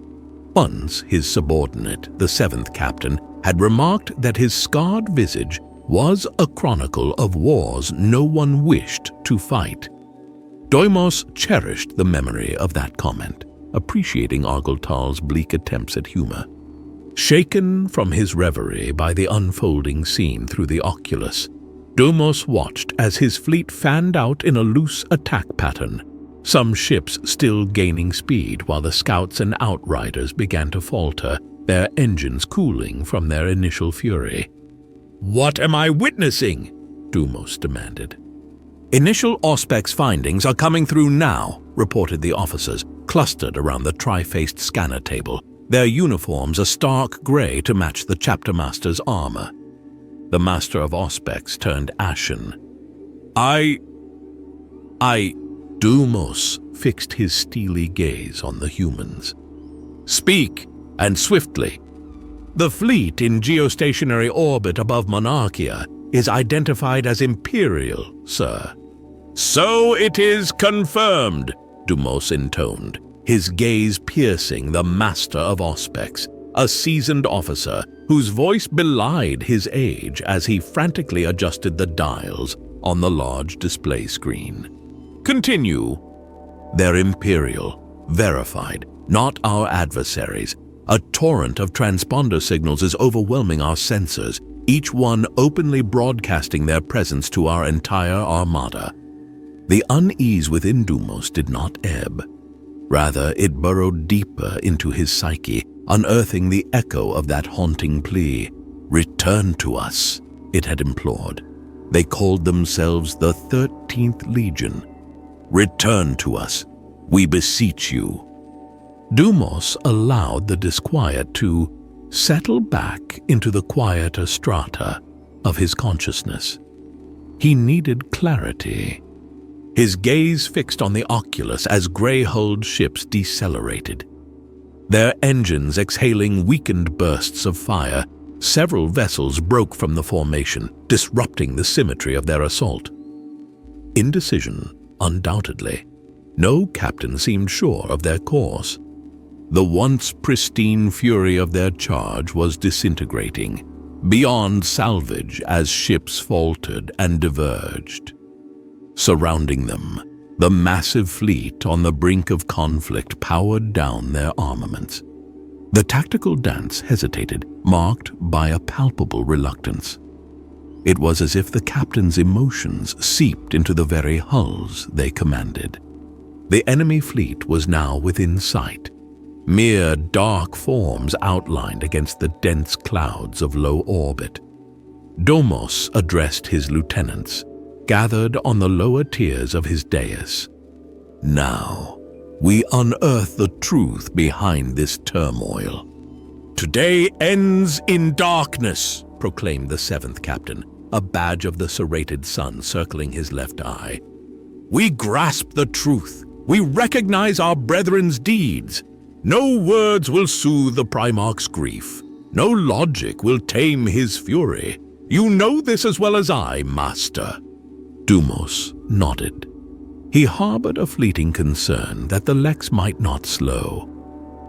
Once his subordinate, the 7th captain, had remarked that his scarred visage was a chronicle of wars no one wished to fight. Deimos cherished the memory of that comment, appreciating Argoltal's bleak attempts at humor. Shaken from his reverie by the unfolding scene through the oculus, Deimos watched as his fleet fanned out in a loose attack pattern, some ships still gaining speed while the scouts and outriders began to falter, their engines cooling from their initial fury. "What am I witnessing?" Deimos demanded. "Initial Auspex findings are coming through now," reported the officers, clustered around the tri-faced scanner table, their uniforms a stark gray to match the chapter master's armor. The master of Auspex turned ashen. I... Deimos fixed his steely gaze on the humans. "Speak, and swiftly. The fleet in geostationary orbit above Monarchia is identified as Imperial, sir." "So it is confirmed," Deimos intoned, his gaze piercing the master of Auspex, a seasoned officer whose voice belied his age as he frantically adjusted the dials on the large display screen. "Continue." "They're Imperial, verified, not our adversaries. A torrent of transponder signals is overwhelming our sensors, each one openly broadcasting their presence to our entire armada." The unease within Deimos did not ebb. Rather, it burrowed deeper into his psyche, unearthing the echo of that haunting plea. "Return to us," it had implored. They called themselves the 13th Legion. "Return to us, we beseech you." Deimos allowed the disquiet to settle back into the quieter strata, of his consciousness. He needed clarity. His gaze fixed on the oculus as gray-hulled ships decelerated. Their engines exhaling weakened bursts of fire, several vessels broke from the formation, disrupting the symmetry of their assault. Indecision, undoubtedly. No captain seemed sure of their course. The once pristine fury of their charge was disintegrating, beyond salvage as ships faltered and diverged. Surrounding them, the massive fleet on the brink of conflict powered down their armaments. The tactical dance hesitated, marked by a palpable reluctance. It was as if the captain's emotions seeped into the very hulls they commanded. The enemy fleet was now within sight, mere dark forms outlined against the dense clouds of low orbit. Domos addressed his lieutenants, gathered on the lower tiers of his dais. Now, we unearth the truth behind this turmoil. "Today ends in darkness," proclaimed the seventh captain, a badge of the serrated sun circling his left eye. "We grasp the truth. We recognize our brethren's deeds. No words will soothe the Primarch's grief. No logic will tame his fury. You know this as well as I, Master." Dumos nodded. He harbored a fleeting concern that the Lex might not slow,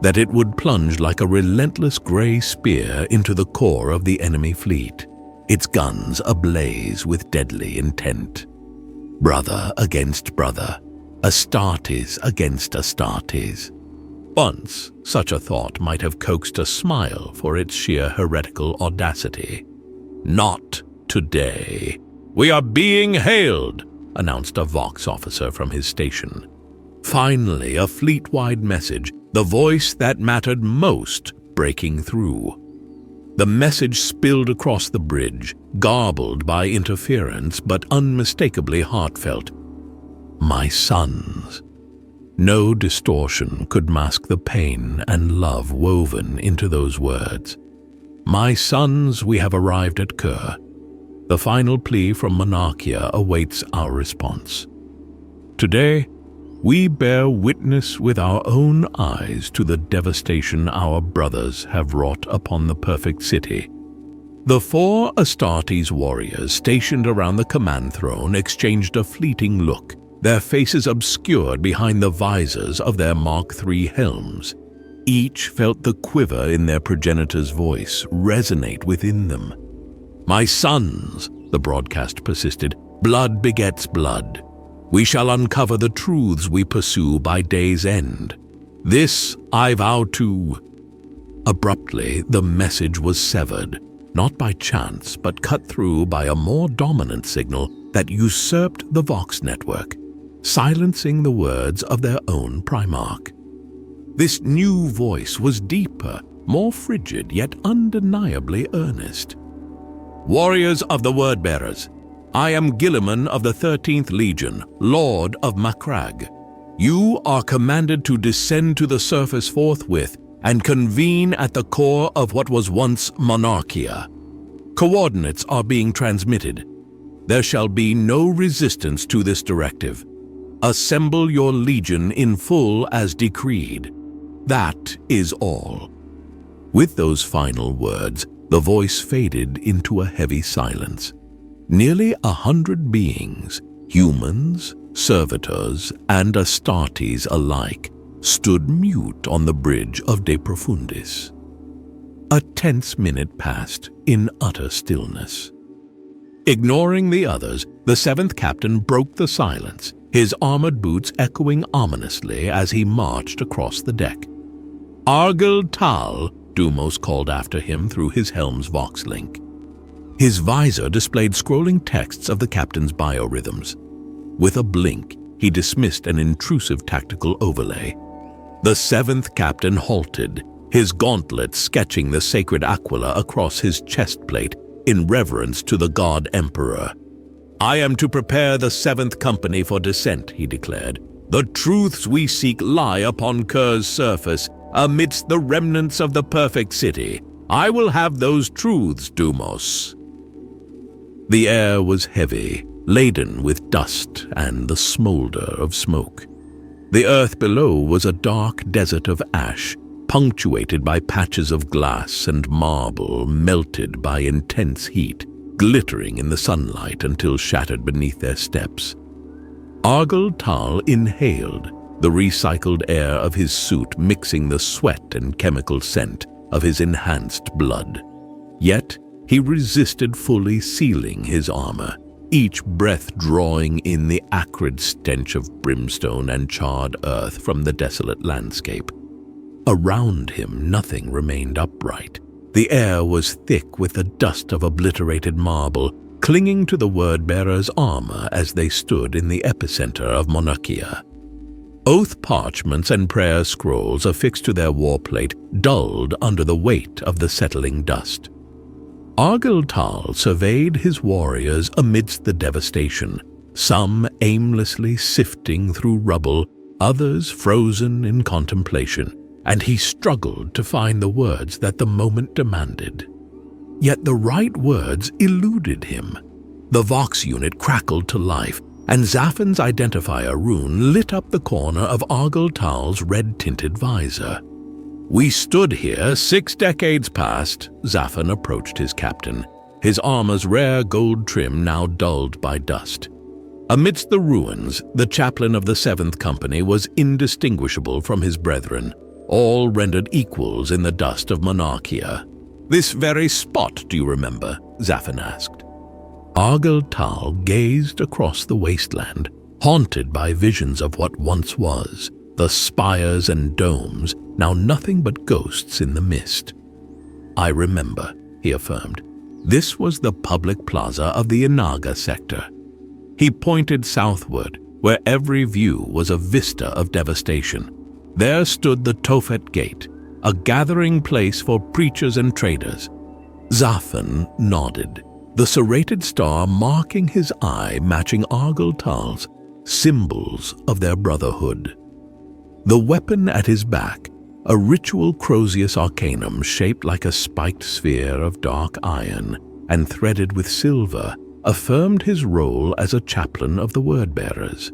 that it would plunge like a relentless gray spear into the core of the enemy fleet, its guns ablaze with deadly intent. Brother against brother, Astartes against Astartes. Once, such a thought might have coaxed a smile for its sheer heretical audacity. Not today. "We are being hailed," announced a Vox officer from his station. Finally, a fleet-wide message, the voice that mattered most, breaking through. The message spilled across the bridge, garbled by interference but unmistakably heartfelt. "My sons." No distortion could mask the pain and love woven into those words. "My sons, we have arrived at Kur. The final plea from Monarchia awaits our response. Today, we bear witness with our own eyes to the devastation our brothers have wrought upon the perfect city." The 4 Astartes warriors stationed around the command throne exchanged a fleeting look, their faces obscured behind the visors of their Mark III helms. Each felt the quiver in their progenitor's voice resonate within them. "My sons," the broadcast persisted, "blood begets blood. We shall uncover the truths we pursue by day's end. This I vow to—" Abruptly, the message was severed, not by chance, but cut through by a more dominant signal that usurped the Vox network, silencing the words of their own Primarch. This new voice was deeper, more frigid, yet undeniably earnest. "Warriors of the Wordbearers, I am Gilliman of the 13th Legion, Lord of Macragge. You are commanded to descend to the surface forthwith and convene at the core of what was once Monarchia. Coordinates are being transmitted. There shall be no resistance to this directive. Assemble your legion in full as decreed. That is all." With those final words, the voice faded into a heavy silence. Nearly 100 beings, humans, servitors, and Astartes alike, stood mute on the bridge of De Profundis. A tense minute passed in utter stillness. Ignoring the others, the 7th captain broke the silence, his armored boots echoing ominously as he marched across the deck. "Argel Tal," Dumos called after him through his helm's Vox link. His visor displayed scrolling texts of the captain's biorhythms. With a blink, he dismissed an intrusive tactical overlay. The 7th captain halted, his gauntlet sketching the sacred aquila across his chest plate in reverence to the god emperor. "I am to prepare the 7th company for descent," he declared. "The truths we seek lie upon Kur's surface, amidst the remnants of the perfect city. I will have those truths, Dumos." The air was heavy, laden with dust and the smolder of smoke. The earth below was a dark desert of ash, punctuated by patches of glass and marble melted by intense heat, glittering in the sunlight until shattered beneath their steps. Argyll Tal inhaled, the recycled air of his suit mixing the sweat and chemical scent of his enhanced blood. Yet he resisted fully sealing his armor, each breath drawing in the acrid stench of brimstone and charred earth from the desolate landscape. Around him nothing remained upright. The air was thick with the dust of obliterated marble, clinging to the word-bearers' armor as they stood in the epicenter of Monarchia. Oath parchments and prayer scrolls affixed to their warplate dulled under the weight of the settling dust. Argyll Tal surveyed his warriors amidst the devastation, some aimlessly sifting through rubble, others frozen in contemplation, and he struggled to find the words that the moment demanded. Yet the right words eluded him. The Vox unit crackled to life, and Zaffin's identifier rune lit up the corner of Argyll Tal's red-tinted visor. "We stood here 6 decades past," Zaffin approached his captain, his armor's rare gold trim now dulled by dust. Amidst the ruins, the chaplain of the 7th Company was indistinguishable from his brethren, all rendered equals in the dust of Monarchia. "This very spot, do you remember?" Zaffin asked. Argyll Tal gazed across the wasteland, haunted by visions of what once was, the spires and domes, now nothing but ghosts in the mist. "I remember," he affirmed. This was the public plaza of the Inaga sector. He pointed southward, where every view was a vista of devastation. There stood the Tophet Gate, a gathering place for preachers and traders. Zaffin nodded, the serrated star marking his eye matching Argyll Tal's, symbols of their brotherhood. The weapon at his back, a ritual Crozius Arcanum shaped like a spiked sphere of dark iron and threaded with silver, affirmed his role as a chaplain of the word-bearers.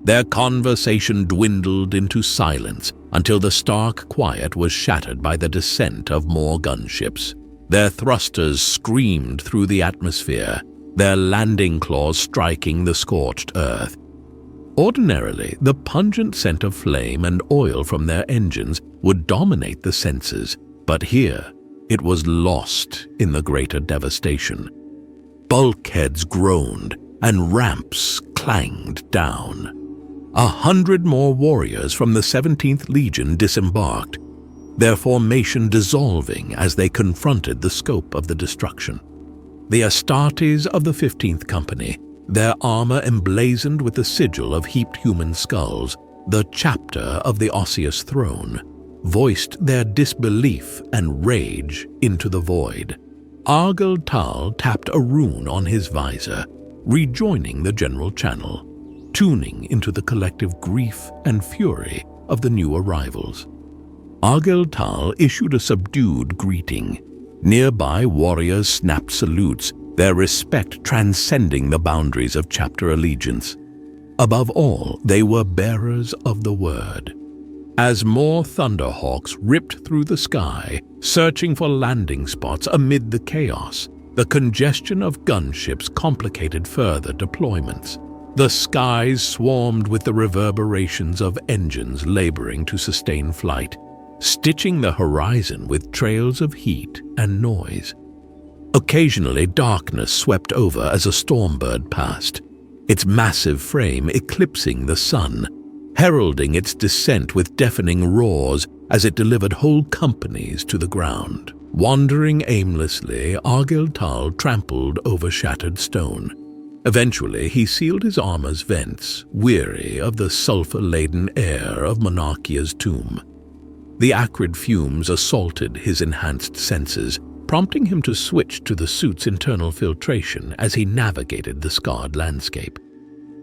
Their conversation dwindled into silence until the stark quiet was shattered by the descent of more gunships. Their thrusters screamed through the atmosphere, their landing claws striking the scorched earth. Ordinarily, the pungent scent of flame and oil from their engines would dominate the senses, but here it was lost in the greater devastation. Bulkheads groaned and ramps clanged down. 100 more warriors from the 17th Legion disembarked, their formation dissolving as they confronted the scope of the destruction. The Astartes of the 15th Company, their armor emblazoned with the sigil of heaped human skulls, the chapter of the osseous throne, voiced their disbelief and rage into the void. Argyll Tal tapped a rune on his visor, rejoining the general channel, tuning into the collective grief and fury of the new arrivals. Argyll Tal issued a subdued greeting. Nearby warriors snapped salutes, their respect transcending the boundaries of chapter allegiance. Above all, they were bearers of the word. As more thunderhawks ripped through the sky, searching for landing spots amid the chaos, the congestion of gunships complicated further deployments. The skies swarmed with the reverberations of engines laboring to sustain flight, stitching the horizon with trails of heat and noise. Occasionally, darkness swept over as a stormbird passed, its massive frame eclipsing the sun, heralding its descent with deafening roars as it delivered whole companies to the ground. Wandering aimlessly, Argyll Tal trampled over shattered stone. Eventually, he sealed his armor's vents, weary of the sulfur-laden air of Monarchia's tomb. The acrid fumes assaulted his enhanced senses, prompting him to switch to the suit's internal filtration as he navigated the scarred landscape.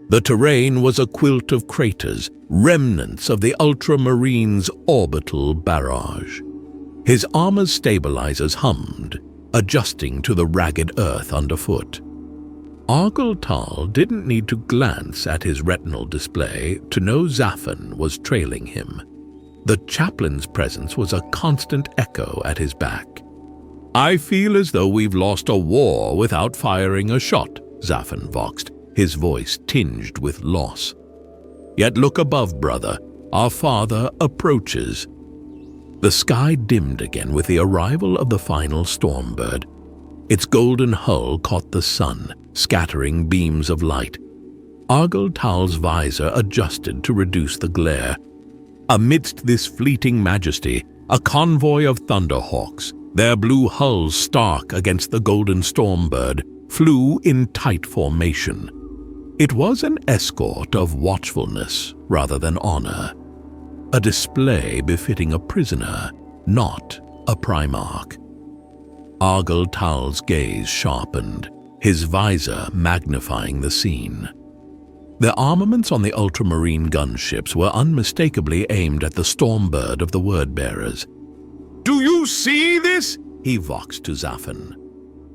The terrain was a quilt of craters, remnants of the Ultramarine's orbital barrage. His armor's stabilizers hummed, adjusting to the ragged earth underfoot. Argyll Tal didn't need to glance at his retinal display to know Zaffin was trailing him. The chaplain's presence was a constant echo at his back. "I feel as though we've lost a war without firing a shot," Zaffin voxed, his voice tinged with loss. "Yet look above, brother. Our father approaches." The sky dimmed again with the arrival of the final Stormbird. Its golden hull caught the sun, scattering beams of light. Argyll Tal's visor adjusted to reduce the glare. Amidst this fleeting majesty, a convoy of Thunderhawks, their blue hulls stark against the golden Stormbird, flew in tight formation. It was an escort of watchfulness rather than honor, a display befitting a prisoner, not a Primarch. Argyll Tal's gaze sharpened, his visor magnifying the scene. The armaments on the ultramarine gunships were unmistakably aimed at the Stormbird of the Wordbearers. "Do you see this?" he voxed to Zaffin.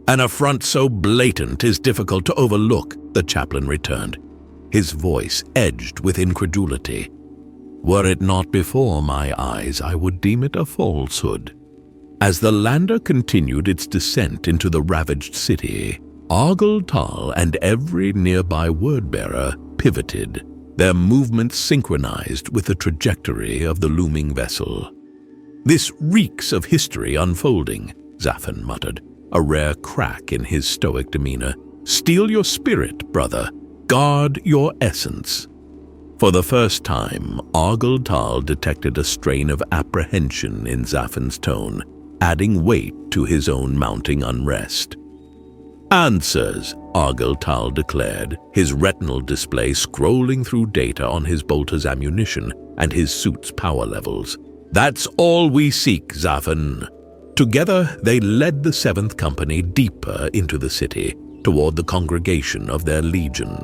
"An affront so blatant is difficult to overlook," the chaplain returned, his voice edged with incredulity. "Were it not before my eyes, I would deem it a falsehood." As the lander continued its descent into the ravaged city, Argyll Tal and every nearby wordbearer pivoted, their movements synchronized with the trajectory of the looming vessel. "This reeks of history unfolding," Zaffin muttered, a rare crack in his stoic demeanor. "Steel your spirit, brother. Guard your essence." For the first time, Argyll Tal detected a strain of apprehension in Zaffin's tone, adding weight to his own mounting unrest. "Answers," Argyll Tal declared, his retinal display scrolling through data on his bolter's ammunition and his suit's power levels. "That's all we seek, Zaffin." Together, they led the 7th Company deeper into the city, toward the congregation of their legion.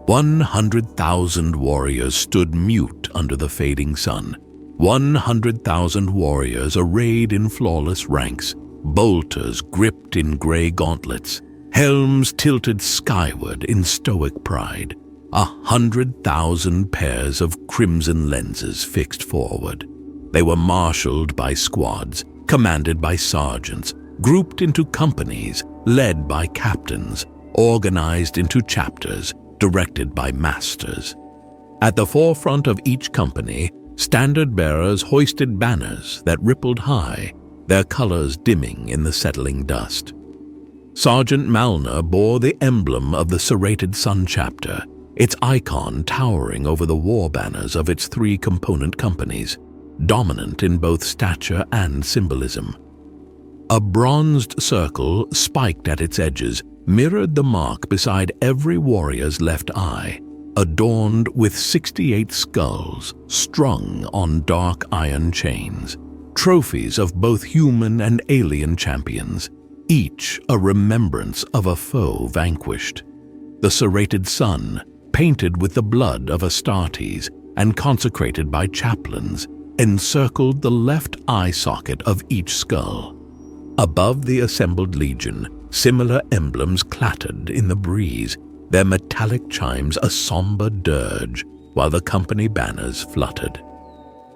100,000 warriors stood mute under the fading sun. 100,000 warriors arrayed in flawless ranks, bolters gripped in gray gauntlets, helms tilted skyward in stoic pride. 100,000 pairs of crimson lenses fixed forward. They were marshaled by squads, commanded by sergeants, grouped into companies, led by captains, organized into chapters, directed by masters. At the forefront of each company, standard-bearers hoisted banners that rippled high, their colors dimming in the settling dust. Sergeant Malner bore the emblem of the Serrated Sun chapter, its icon towering over the war banners of its 3 component companies, dominant in both stature and symbolism. A bronzed circle, spiked at its edges, mirrored the mark beside every warrior's left eye, adorned with 68 skulls strung on dark iron chains, trophies of both human and alien champions, each a remembrance of a foe vanquished. The Serrated Sun, painted with the blood of Astartes and consecrated by chaplains, encircled the left eye socket of each skull. Above the assembled legion, similar emblems clattered in the breeze, their metallic chimes a somber dirge, while the company banners fluttered.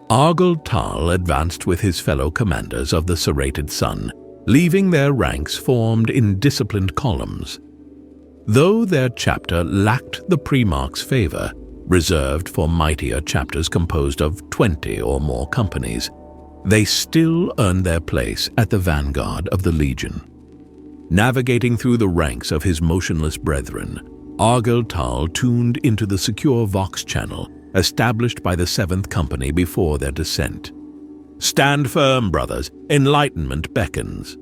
Argyll Tal advanced with his fellow commanders of the Serrated Sun, leaving their ranks formed in disciplined columns. Though their chapter lacked the Primarch's favor, reserved for mightier chapters composed of 20 or more companies, they still earned their place at the vanguard of the Legion. Navigating through the ranks of his motionless brethren, Argyll Tal tuned into the secure Vox channel established by the 7th Company before their descent. "Stand firm, brothers. Enlightenment beckons."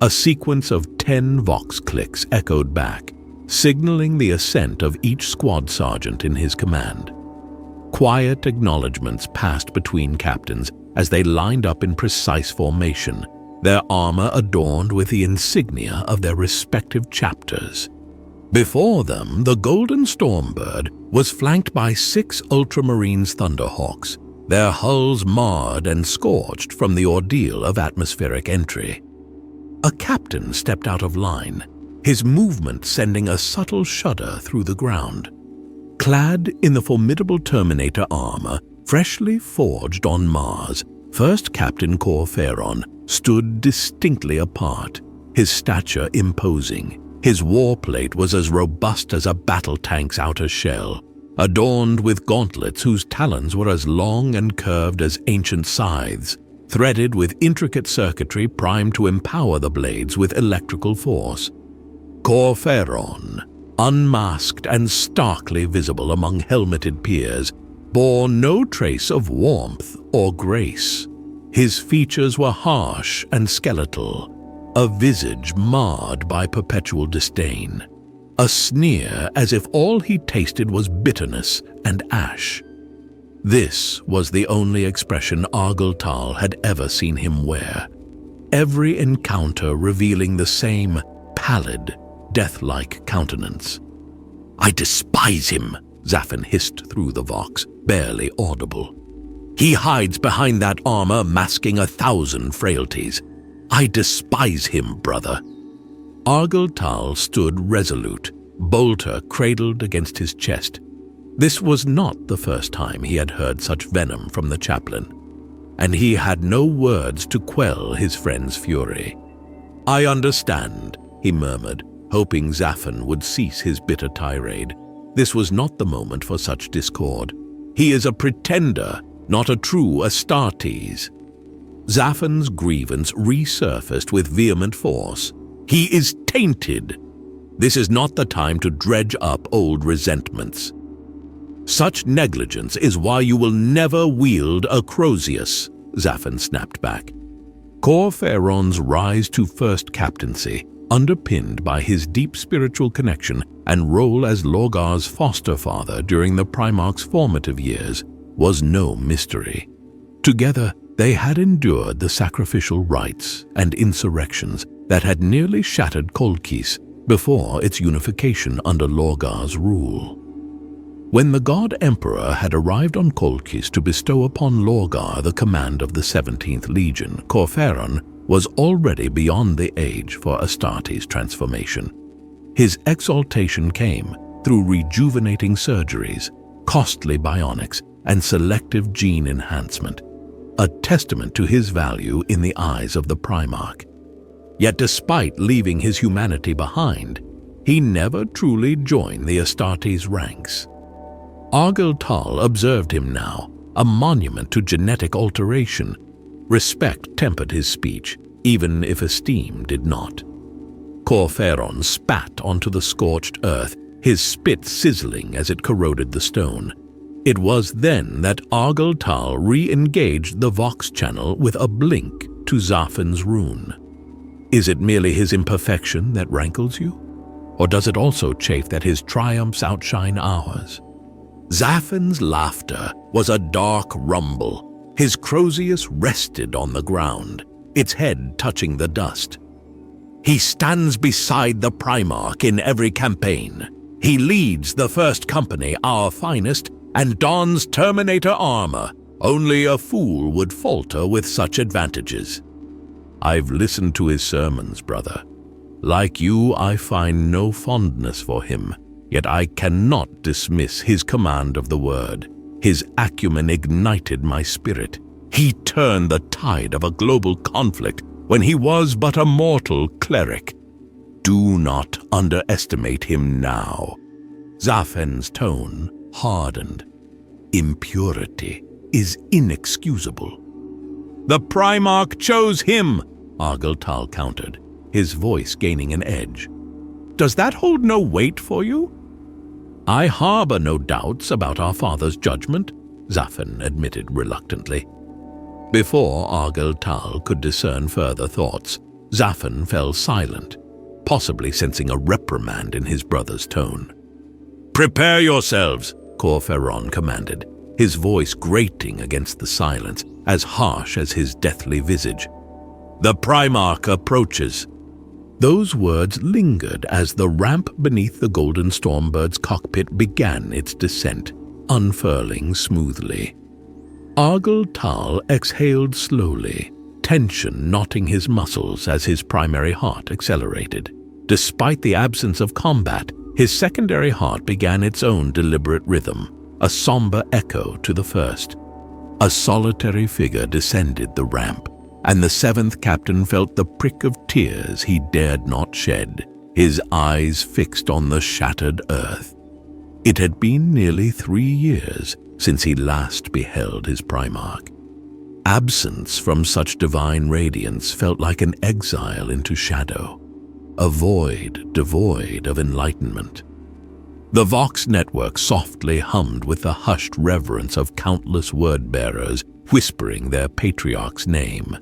A sequence of 10 Vox clicks echoed back, signaling the ascent of each squad sergeant in his command. Quiet acknowledgements passed between captains as they lined up in precise formation, their armor adorned with the insignia of their respective chapters. Before them, the Golden Stormbird was flanked by 6 Ultramarines Thunderhawks, their hulls marred and scorched from the ordeal of atmospheric entry. A captain stepped out of line, his movement sending a subtle shudder through the ground. Clad in the formidable Terminator armor, freshly forged on Mars, First Captain Corferon stood distinctly apart, his stature imposing. His warplate was as robust as a battle tank's outer shell, adorned with gauntlets whose talons were as long and curved as ancient scythes, threaded with intricate circuitry primed to empower the blades with electrical force. Corferon, unmasked and starkly visible among helmeted peers, bore no trace of warmth or grace. His features were harsh and skeletal, a visage marred by perpetual disdain, a sneer as if all he tasted was bitterness and ash. This was the only expression Argyle had ever seen him wear, every encounter revealing the same pallid, death-like countenance. "I despise him," Zaffin hissed through the vox, barely audible. "He hides behind that armor, masking 1,000 frailties. I despise him, brother." Argyle stood resolute, bolter cradled against his chest. This was not the first time he had heard such venom from the chaplain, and he had no words to quell his friend's fury. "I understand," he murmured, hoping Zaffin would cease his bitter tirade. This was not the moment for such discord. He is a pretender, not a true Astartes. Zaffin's grievance resurfaced with vehement force. "He is tainted. This is not the time to dredge up old resentments. Such negligence is why you will never wield a Crozius," Zaffin snapped back. Corferon's rise to first captaincy, underpinned by his deep spiritual connection and role as Lorgar's foster father during the Primarch's formative years, was no mystery. Together, they had endured the sacrificial rites and insurrections that had nearly shattered Kolkis before its unification under Lorgar's rule. When the God Emperor had arrived on Kolkis to bestow upon Lorgar the command of the 17th Legion, Corferon was already beyond the age for Astartes transformation. His exaltation came through rejuvenating surgeries, costly bionics, and selective gene enhancement, a testament to his value in the eyes of the Primarch. Yet despite leaving his humanity behind, he never truly joined the Astartes ranks. Argyle observed him now, a monument to genetic alteration. Respect tempered his speech, even if esteem did not. Corferon spat onto the scorched earth, his spit sizzling as it corroded the stone. It was then that Argyle re-engaged the Vox channel with a blink to Zaffin's rune. Is it merely his imperfection that rankles you? Or does it also chafe that his triumphs outshine ours? Zaffin's laughter was a dark rumble. His Crozius rested on the ground, its head touching the dust. He stands beside the Primarch in every campaign. He leads the first company, our finest, and dons Terminator armor. Only a fool would falter with such advantages. I've listened to his sermons, brother. Like you, I find no fondness for him, yet I cannot dismiss his command of the word. His acumen ignited my spirit. He turned the tide of a global conflict when he was but a mortal cleric. Do not underestimate him now. Zaffin's tone hardened. Impurity is inexcusable. The Primarch chose him, Argyle countered, his voice gaining an edge. Does that hold no weight for you? I harbor no doubts about our father's judgment, Zaffin admitted reluctantly. Before Argyle could discern further thoughts, Zaffin fell silent, possibly sensing a reprimand in his brother's tone. Prepare yourselves, Corferon commanded, his voice grating against the silence, as harsh as his deathly visage. The Primarch approaches. Those words lingered as the ramp beneath the Golden Stormbird's cockpit began its descent, unfurling smoothly. Argyle exhaled slowly, tension knotting his muscles as his primary heart accelerated. Despite the absence of combat, his secondary heart began its own deliberate rhythm, a somber echo to the first. A solitary figure descended the ramp, and the seventh captain felt the prick of tears he dared not shed, his eyes fixed on the shattered earth. It had been nearly 3 years since he last beheld his Primarch. Absence from such divine radiance felt like an exile into shadow, a void devoid of enlightenment. The Vox network softly hummed with the hushed reverence of countless word-bearers whispering their patriarch's name.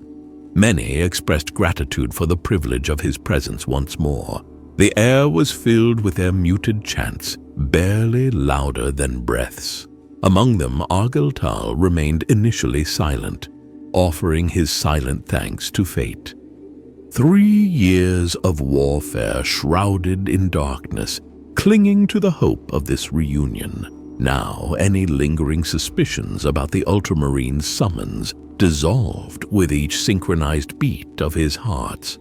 Many expressed gratitude for the privilege of his presence once more. The air was filled with their muted chants, barely louder than breaths. Among them, Argyltal remained initially silent, offering his silent thanks to fate. 3 years of warfare shrouded in darkness, clinging to the hope of this reunion. Now, any lingering suspicions about the Ultramarine's summons dissolved with each synchronized beat of his hearts.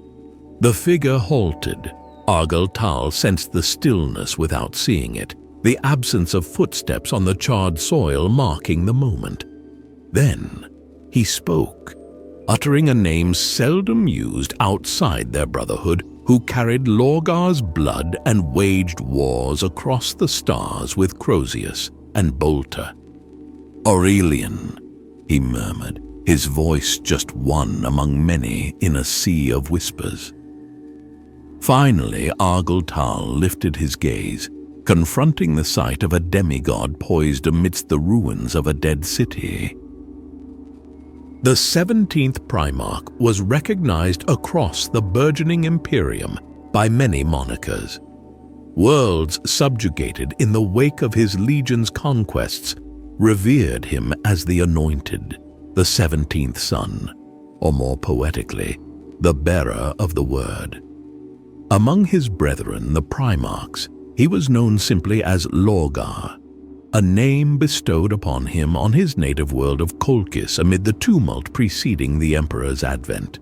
The figure halted. Argyltal sensed the stillness without seeing it, the absence of footsteps on the charred soil marking the moment. Then he spoke, uttering a name seldom used outside their brotherhood, who carried Lorgar's blood and waged wars across the stars with Crozius and Bolter. "Aurelian," he murmured, his voice just one among many in a sea of whispers. Finally, Argyltal lifted his gaze, confronting the sight of a demigod poised amidst the ruins of a dead city. The 17th Primarch was recognized across the burgeoning Imperium by many monikers. Worlds subjugated in the wake of his legion's conquests revered him as the Anointed, the 17th Son, or more poetically, the bearer of the Word. Among his brethren, the Primarchs, he was known simply as Lorgar, a name bestowed upon him on his native world of Kolkis amid the tumult preceding the Emperor's advent.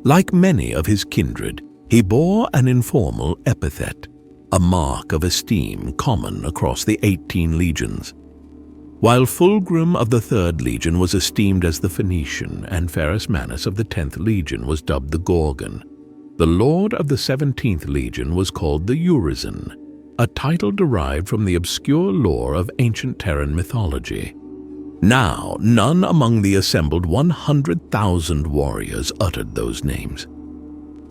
Like many of his kindred, he bore an informal epithet, a mark of esteem common across the 18 legions. While Fulgrim of the 3rd Legion was esteemed as the Phoenician and Ferrus Manus of the 10th Legion was dubbed the Gorgon, the Lord of the 17th Legion was called the Urizen, a title derived from the obscure lore of ancient Terran mythology. Now, none among the assembled 100,000 warriors uttered those names.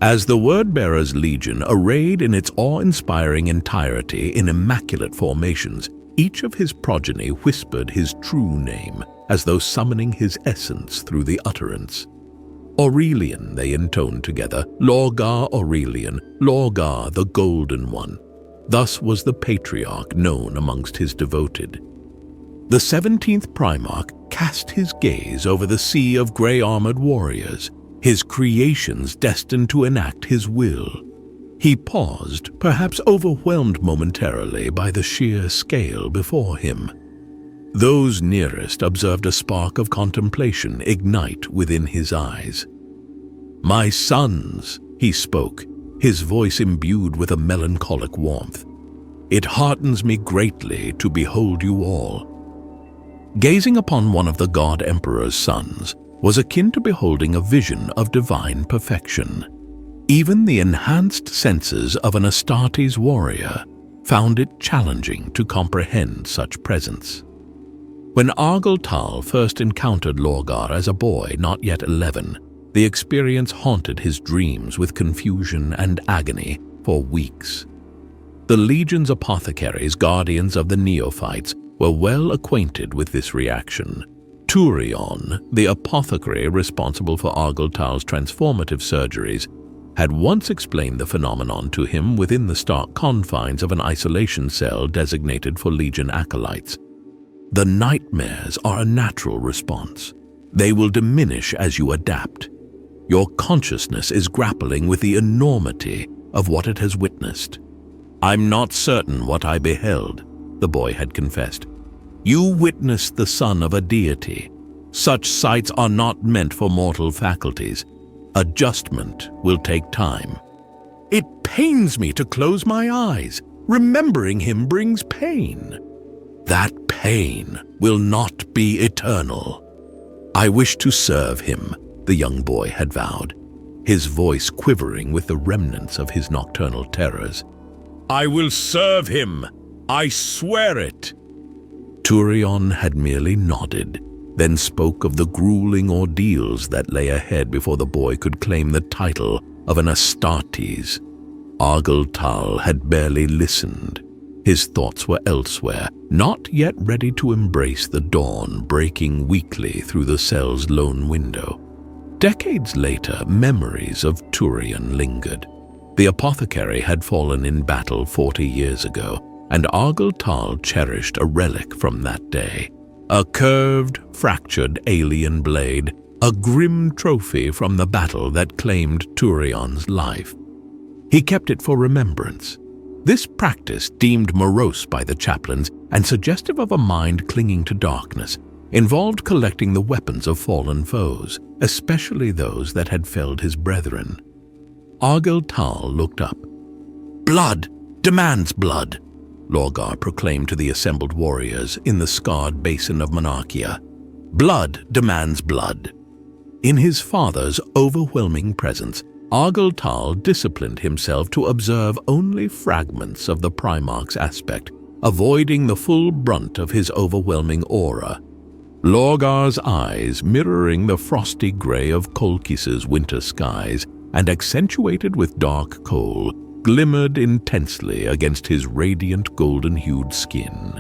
As the Wordbearer's Legion, arrayed in its awe-inspiring entirety in immaculate formations, each of his progeny whispered his true name, as though summoning his essence through the utterance. Aurelian, they intoned together, Lorgar Aurelian, Lorgar the Golden One. Thus was the Patriarch known amongst his devoted. The 17th Primarch cast his gaze over the sea of grey-armored warriors, his creations destined to enact his will. He paused, perhaps overwhelmed momentarily by the sheer scale before him. Those nearest observed a spark of contemplation ignite within his eyes. "My sons," he spoke, his voice imbued with a melancholic warmth. "It heartens me greatly to behold you all." Gazing upon one of the God Emperor's sons was akin to beholding a vision of divine perfection. Even the enhanced senses of an Astartes warrior found it challenging to comprehend such presence. When Argyltal first encountered Lorgar as a boy not yet 11, the experience haunted his dreams with confusion and agony for weeks. The Legion's apothecaries, guardians of the neophytes, were well acquainted with this reaction. Turion, the apothecary responsible for Argyltal's transformative surgeries, had once explained the phenomenon to him within the stark confines of an isolation cell designated for Legion acolytes. The nightmares are a natural response. They will diminish as you adapt. Your consciousness is grappling with the enormity of what it has witnessed. "I'm not certain what I beheld," the boy had confessed. "You witnessed the son of a deity. Such sights are not meant for mortal faculties. Adjustment will take time." "It pains me to close my eyes. Remembering him brings pain. That pain will not be eternal. I wish to serve him, the young boy had vowed, his voice quivering with the remnants of his nocturnal terrors. I will serve him. I swear it. Turion had merely nodded, then spoke of the grueling ordeals that lay ahead before the boy could claim the title of an Astartes. Argyll Tal had barely listened. His thoughts were elsewhere, not yet ready to embrace the dawn breaking weakly through the cell's lone window. Decades later, memories of Turion lingered. The apothecary had fallen in battle 40 years ago, and Argyll Tal cherished a relic from that day. A curved, fractured alien blade, a grim trophy from the battle that claimed Turion's life. He kept it for remembrance. This practice, deemed morose by the chaplains and suggestive of a mind clinging to darkness, involved collecting the weapons of fallen foes, especially those that had felled his brethren. Argyll Tal looked up. "Blood demands blood," Lorgar proclaimed to the assembled warriors in the scarred basin of Monarchia. "Blood demands blood." In his father's overwhelming presence, Argyll Tal disciplined himself to observe only fragments of the Primarch's aspect, avoiding the full brunt of his overwhelming aura. Lorgar's eyes, mirroring the frosty gray of Kolkis's winter skies and accentuated with dark kohl, glimmered intensely against his radiant golden-hued skin.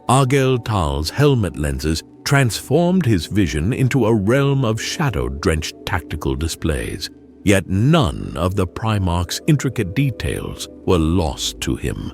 Argyll Tal's helmet lenses transformed his vision into a realm of shadow-drenched tactical displays, yet none of the Primarch's intricate details were lost to him.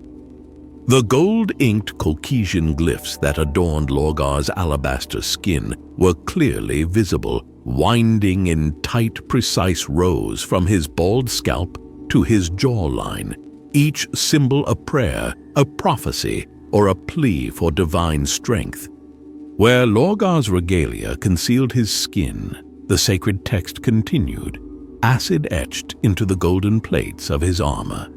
The gold-inked Kolkisian glyphs that adorned Lorgar's alabaster skin were clearly visible, winding in tight, precise rows from his bald scalp to his jawline, each symbol a prayer, a prophecy, or a plea for divine strength. Where Lorgar's regalia concealed his skin, the sacred text continued, acid-etched into the golden plates of his armor.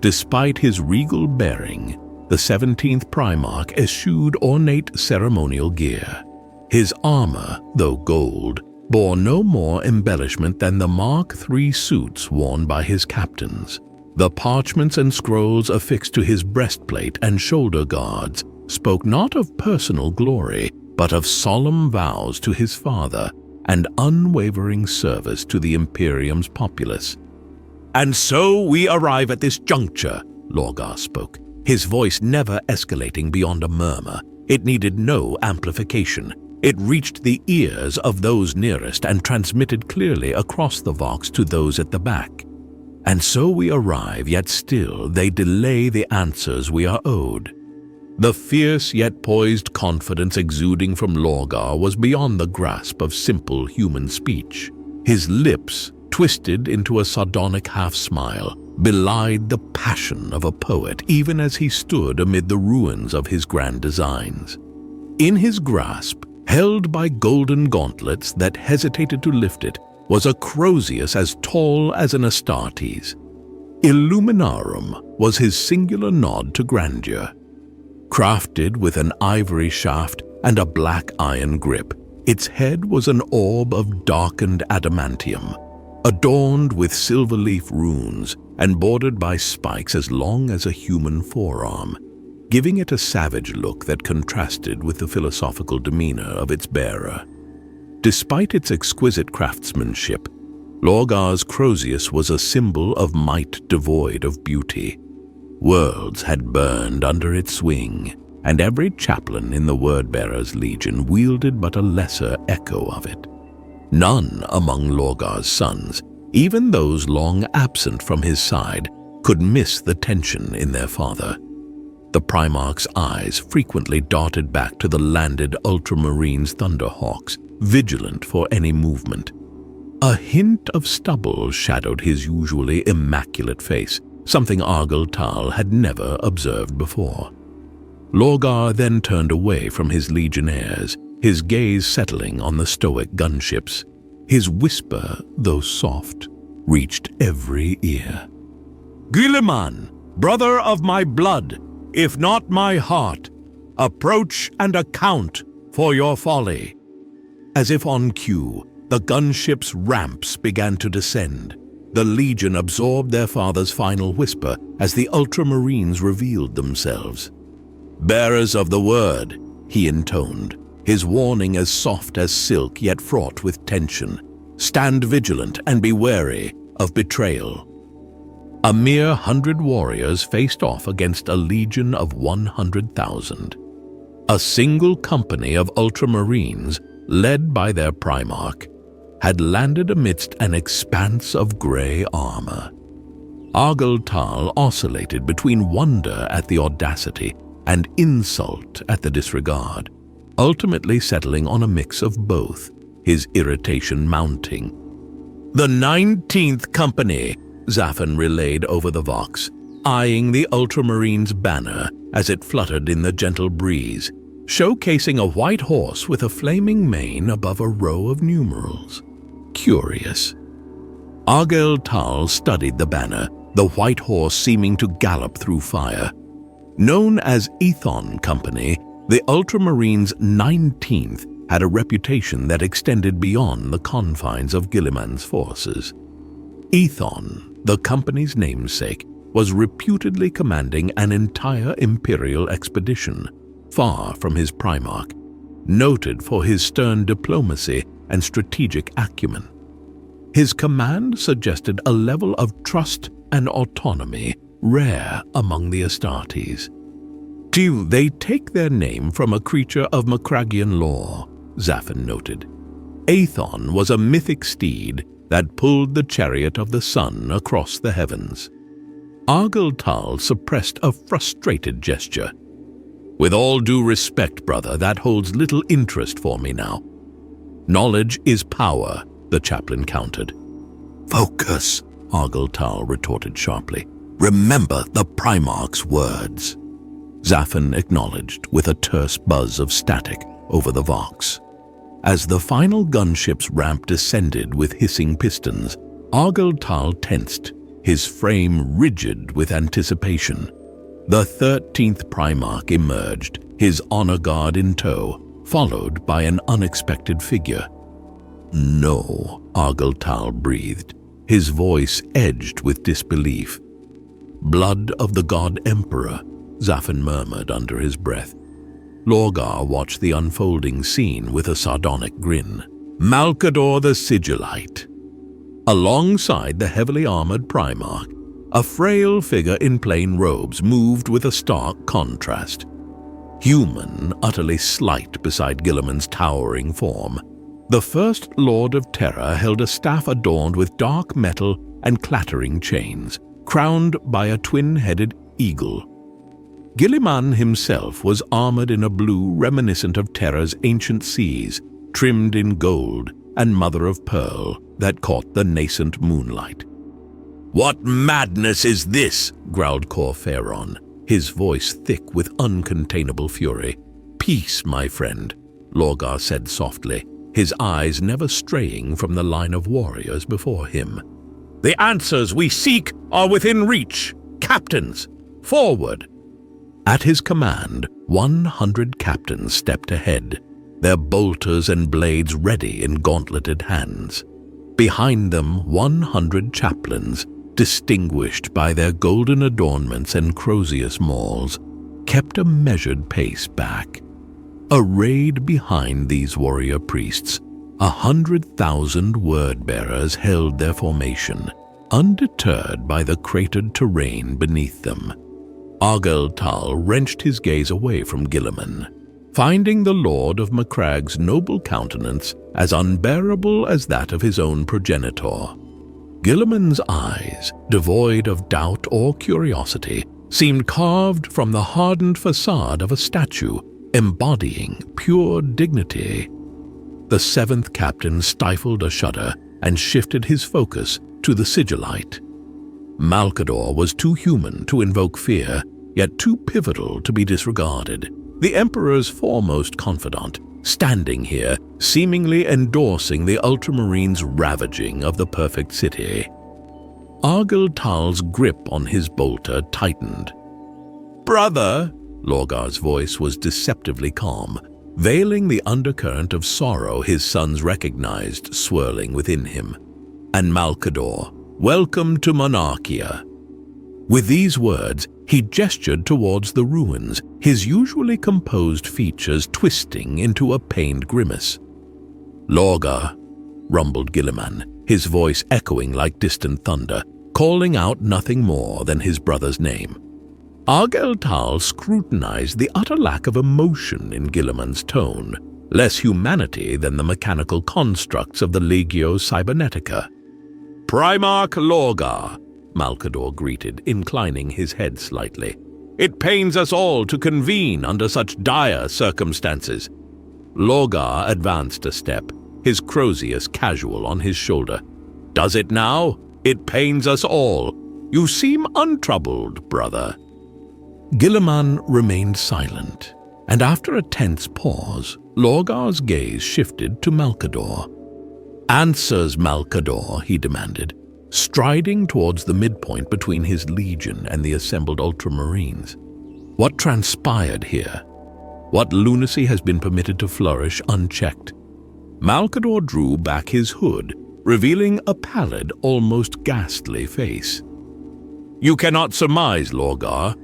Despite his regal bearing, the 17th Primarch eschewed ornate ceremonial gear. His armor, though gold, bore no more embellishment than the Mark III suits worn by his captains. The parchments and scrolls affixed to his breastplate and shoulder guards spoke not of personal glory, but of solemn vows to his father and unwavering service to the Imperium's populace. "And so we arrive at this juncture," Lorgar spoke, his voice never escalating beyond a murmur. It needed no amplification. It reached the ears of those nearest and transmitted clearly across the Vox to those at the back. "And so we arrive, yet still they delay the answers we are owed." The fierce yet poised confidence exuding from Lorgar was beyond the grasp of simple human speech. His lips, twisted into a sardonic half-smile, belied the passion of a poet even as he stood amid the ruins of his grand designs. In his grasp, held by golden gauntlets that hesitated to lift it, was a Crozius as tall as an Astartes. Illuminarum was his singular nod to grandeur. Crafted with an ivory shaft and a black iron grip, its head was an orb of darkened adamantium, adorned with silver leaf runes and bordered by spikes as long as a human forearm, giving it a savage look that contrasted with the philosophical demeanor of its bearer. Despite its exquisite craftsmanship, Lorgar's Crozius was a symbol of might devoid of beauty. Worlds had burned under its swing, and every chaplain in the Wordbearer's Legion wielded but a lesser echo of it. None among Lorgar's sons, even those long absent from his side, could miss the tension in their father. The Primarch's eyes frequently darted back to the landed Ultramarines' Thunderhawks, vigilant for any movement. A hint of stubble shadowed his usually immaculate face, something Argyll Tal had never observed before. Lorgar then turned away from his legionnaires, his gaze settling on the stoic gunships. His whisper, though soft, reached every ear. Guilliman, brother of my blood, if not my heart, approach and account for your folly." As if on cue, the gunship's ramps began to descend. The Legion absorbed their father's final whisper as the Ultramarines revealed themselves. "Bearers of the word," he intoned, his warning as soft as silk yet fraught with tension. "Stand vigilant and be wary of betrayal." A mere 100 warriors faced off against a legion of 100,000. A single company of Ultramarines, led by their Primarch, had landed amidst an expanse of grey armor. Argyll Tal oscillated between wonder at the audacity and insult at the disregard, ultimately settling on a mix of both, his irritation mounting. "The 19th Company," Zaffin relayed over the Vox, eyeing the Ultramarines' banner as it fluttered in the gentle breeze, showcasing a white horse with a flaming mane above a row of numerals. Curious. Argyll Tal studied the banner, the white horse seeming to gallop through fire. Known as Ethon Company, the Ultramarines' 19th had a reputation that extended beyond the confines of Guilliman's forces. Ethon, the company's namesake, was reputedly commanding an entire Imperial expedition, far from his Primarch, noted for his stern diplomacy and strategic acumen. His command suggested a level of trust and autonomy rare among the Astartes. They take their name from a creature of Macragian lore, Zaffin noted. Aethon was a mythic steed that pulled the chariot of the sun across the heavens. Argyll Tal suppressed a frustrated gesture. "With all due respect, brother, that holds little interest for me now." "Knowledge is power," the chaplain countered. "Focus," Argyll Tal retorted sharply. "Remember the Primarch's words." Zaffin acknowledged with a terse buzz of static over the Vox. As the final gunship's ramp descended with hissing pistons, Argyll Tal tensed, his frame rigid with anticipation. The 13th Primarch emerged, his honor guard in tow, followed by an unexpected figure. "No," Argyll Tal breathed, his voice edged with disbelief. "Blood of the God Emperor," Zaffin murmured under his breath. Lorgar watched the unfolding scene with a sardonic grin. "Malcador the Sigillite." Alongside the heavily armored Primarch, a frail figure in plain robes moved with a stark contrast. Human, utterly slight beside Guilliman's towering form, the First Lord of Terror held a staff adorned with dark metal and clattering chains, crowned by a twin-headed eagle. Guilliman himself was armored in a blue reminiscent of Terra's ancient seas, trimmed in gold and mother-of-pearl that caught the nascent moonlight. "What madness is this?" growled Cor Phaeron, his voice thick with uncontainable fury. "Peace, my friend," Lorgar said softly, his eyes never straying from the line of warriors before him. "The answers we seek are within reach. Captains, forward!" At his command, 100 captains stepped ahead, their bolters and blades ready in gauntleted hands. Behind them, 100 chaplains, distinguished by their golden adornments and crozius mauls, kept a measured pace back. Arrayed behind these warrior priests, 100,000 word-bearers held their formation, undeterred by the cratered terrain beneath them. Argyll Tal wrenched his gaze away from Guilliman, finding the Lord of Macrag's noble countenance as unbearable as that of his own progenitor. Guilliman's eyes, devoid of doubt or curiosity, seemed carved from the hardened facade of a statue, embodying pure dignity. The 7th captain stifled a shudder and shifted his focus to the Sigillite. Malcador was too human to invoke fear, yet too pivotal to be disregarded. The Emperor's foremost confidant, standing here, seemingly endorsing the Ultramarines' ravaging of the perfect city. Argyltal's grip on his bolter tightened. "Brother," Lorgar's voice was deceptively calm, veiling the undercurrent of sorrow his sons recognized swirling within him. "And Malkador, welcome to Monarchia." With these words, he gestured towards the ruins, his usually composed features twisting into a pained grimace. "Lorgar," rumbled Guilliman, his voice echoing like distant thunder, calling out nothing more than his brother's name. Argyltal scrutinized the utter lack of emotion in Guilliman's tone, less humanity than the mechanical constructs of the Legio Cybernetica. "Primarch Lorgar," Malkador greeted, inclining his head slightly. "It pains us all to convene under such dire circumstances." Lorgar advanced a step, his Crozius casual on his shoulder. "Does it now? It pains us all. You seem untroubled, brother." Guilliman remained silent, and after a tense pause, Lorgar's gaze shifted to Malkador. "Answers, Malkador," he demanded, striding towards the midpoint between his legion and the assembled Ultramarines. "What transpired here? What lunacy has been permitted to flourish unchecked?" Malkador drew back his hood, revealing a pallid, almost ghastly face. "You cannot surmise, Lorgar."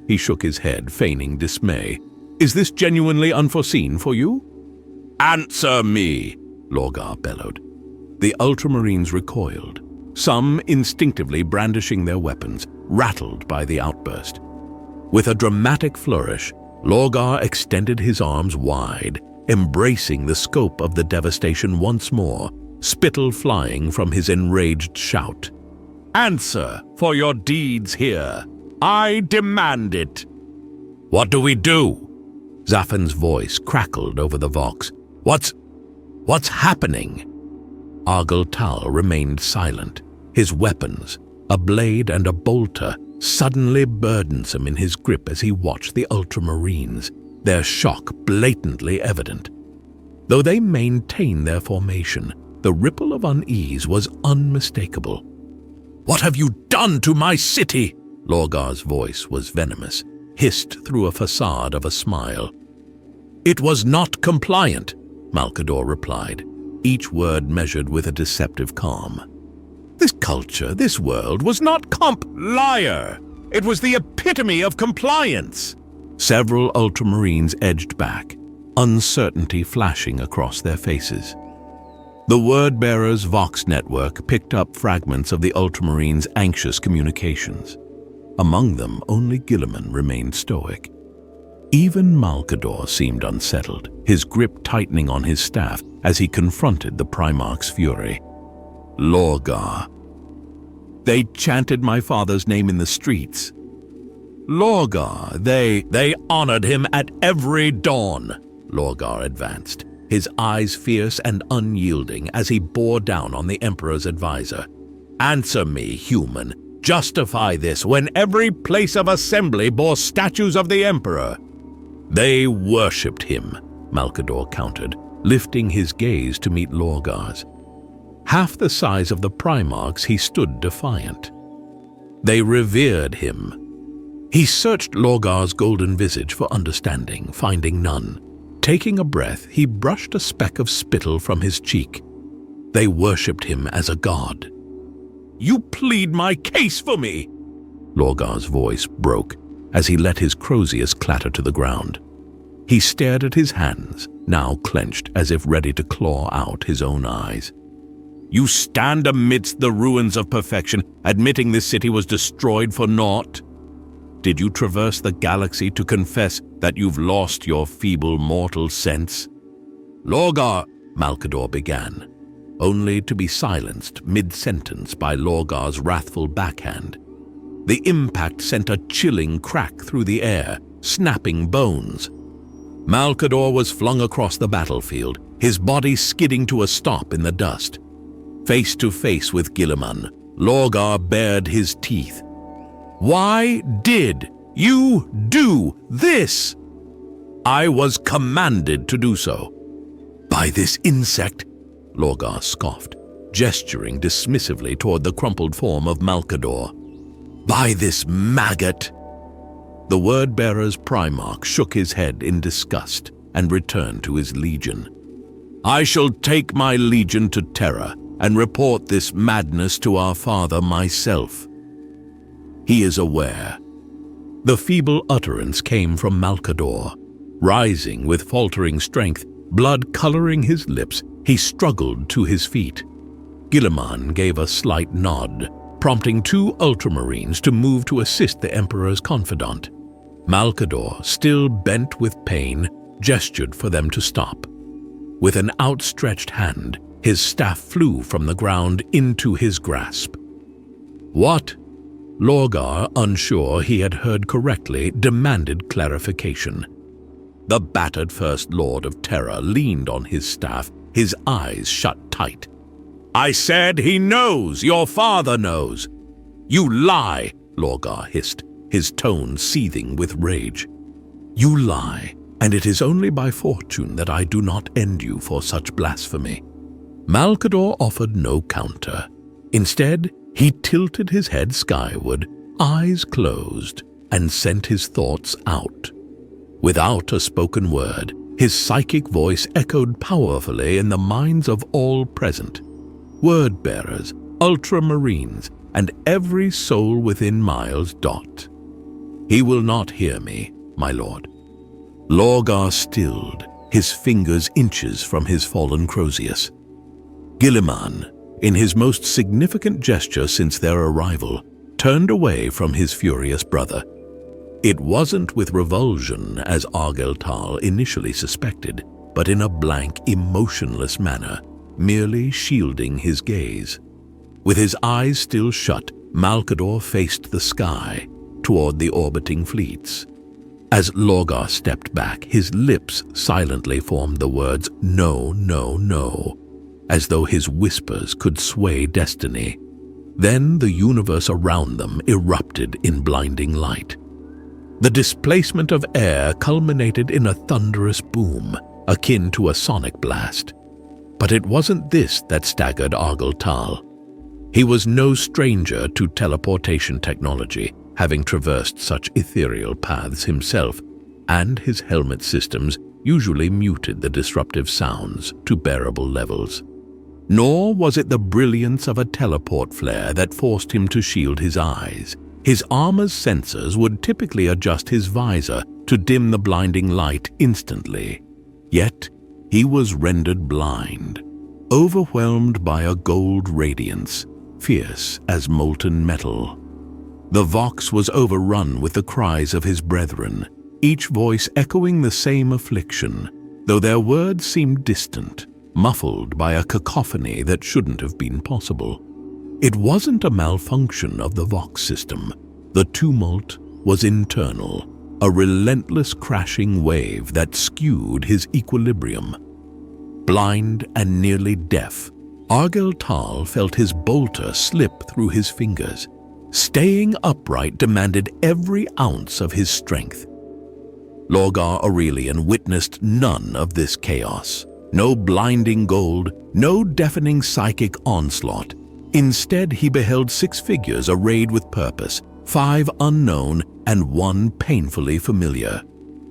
He shook his head, feigning dismay. "Is this genuinely unforeseen for you?" "Answer me!" Lorgar bellowed. The Ultramarines recoiled, some instinctively brandishing their weapons, rattled by the outburst. With a dramatic flourish, Lorgar extended his arms wide, embracing the scope of the devastation once more, spittle flying from his enraged shout. "Answer for your deeds here. I demand it." "What do we do?" Zaffin's voice crackled over the vox. What's happening?" Argyltal remained silent, his weapons, a blade and a bolter, suddenly burdensome in his grip as he watched the Ultramarines, their shock blatantly evident. Though they maintained their formation, the ripple of unease was unmistakable. "What have you done to my city?" Lorgar's voice was venomous, hissed through a facade of a smile. "It was not compliant," Malkador replied, each word measured with a deceptive calm. "This culture, this world, was not Liar! It was the epitome of compliance!" Several Ultramarines edged back, uncertainty flashing across their faces. The word-bearer's Vox network picked up fragments of the Ultramarines' anxious communications. Among them, only Guilliman remained stoic. Even Malkador seemed unsettled, his grip tightening on his staff as he confronted the Primarch's fury. "Lorgar. They chanted my father's name in the streets. Lorgar, they honored him at every dawn." Lorgar advanced, his eyes fierce and unyielding as he bore down on the Emperor's advisor. "Answer me, human. Justify this when every place of assembly bore statues of the Emperor." "They worshipped him," Malkador countered, lifting his gaze to meet Lorgar's. Half the size of the Primarchs, he stood defiant. "They revered him." He searched Lorgar's golden visage for understanding, finding none. Taking a breath, he brushed a speck of spittle from his cheek. "They worshipped him as a god." "You plead my case for me!" Lorgar's voice broke as he let his Crozius clatter to the ground. He stared at his hands, now clenched as if ready to claw out his own eyes. "You stand amidst the ruins of perfection, admitting this city was destroyed for naught? Did you traverse the galaxy to confess that you've lost your feeble mortal sense?" "Lorgar," Malkador began, only to be silenced mid-sentence by Lorgar's wrathful backhand. The impact sent a chilling crack through the air, snapping bones. Malkador was flung across the battlefield, his body skidding to a stop in the dust. Face to face with Guilliman, Lorgar bared his teeth. "Why did you do this?" "I was commanded to do so." "By this insect?" Lorgar scoffed, gesturing dismissively toward the crumpled form of Malkador. "By this maggot!" The word-bearer's Primarch shook his head in disgust and returned to his legion. "I shall take my legion to Terra and report this madness to our father myself. He is aware." The feeble utterance came from Malkador. Rising with faltering strength, blood coloring his lips, he struggled to his feet. Guilliman gave a slight nod, prompting two Ultramarines to move to assist the Emperor's confidant. Malkador, still bent with pain, gestured for them to stop. With an outstretched hand, his staff flew from the ground into his grasp. "What?" Lorgar, unsure he had heard correctly, demanded clarification. The battered First Lord of Terra leaned on his staff, his eyes shut tight. "I said he knows! Your father knows!" "You lie!" Lorgar hissed, his tone seething with rage. "You lie, and it is only by fortune that I do not end you for such blasphemy." Malkador offered no counter. Instead, he tilted his head skyward, eyes closed, and sent his thoughts out. Without a spoken word, his psychic voice echoed powerfully in the minds of all present. Word-bearers, Ultramarines, and every soul within miles dot. "He will not hear me, my lord." Lorgar stilled, his fingers inches from his fallen Crozius. Guilliman, in his most significant gesture since their arrival, turned away from his furious brother. It wasn't with revulsion, as Argeltal initially suspected, but in a blank, emotionless manner, merely shielding his gaze. With his eyes still shut, Malkador faced the sky, toward the orbiting fleets. As Lorgar stepped back, his lips silently formed the words, "No, no, no," as though his whispers could sway destiny. Then the universe around them erupted in blinding light. The displacement of air culminated in a thunderous boom, akin to a sonic blast. But it wasn't this that staggered Argeltal. He was no stranger to teleportation technology, having traversed such ethereal paths himself, and his helmet systems usually muted the disruptive sounds to bearable levels. Nor was it the brilliance of a teleport flare that forced him to shield his eyes. His armor's sensors would typically adjust his visor to dim the blinding light instantly. Yet, he was rendered blind, overwhelmed by a gold radiance, fierce as molten metal. The Vox was overrun with the cries of his brethren, each voice echoing the same affliction, though their words seemed distant, muffled by a cacophony that shouldn't have been possible. It wasn't a malfunction of the Vox system. The tumult was internal, a relentless crashing wave that skewed his equilibrium. Blind and nearly deaf, Argeltal felt his bolter slip through his fingers. Staying upright demanded every ounce of his strength. Lorgar Aurelian witnessed none of this chaos. No blinding gold, no deafening psychic onslaught. Instead, he beheld 6 figures arrayed with purpose, 5 unknown and 1 painfully familiar.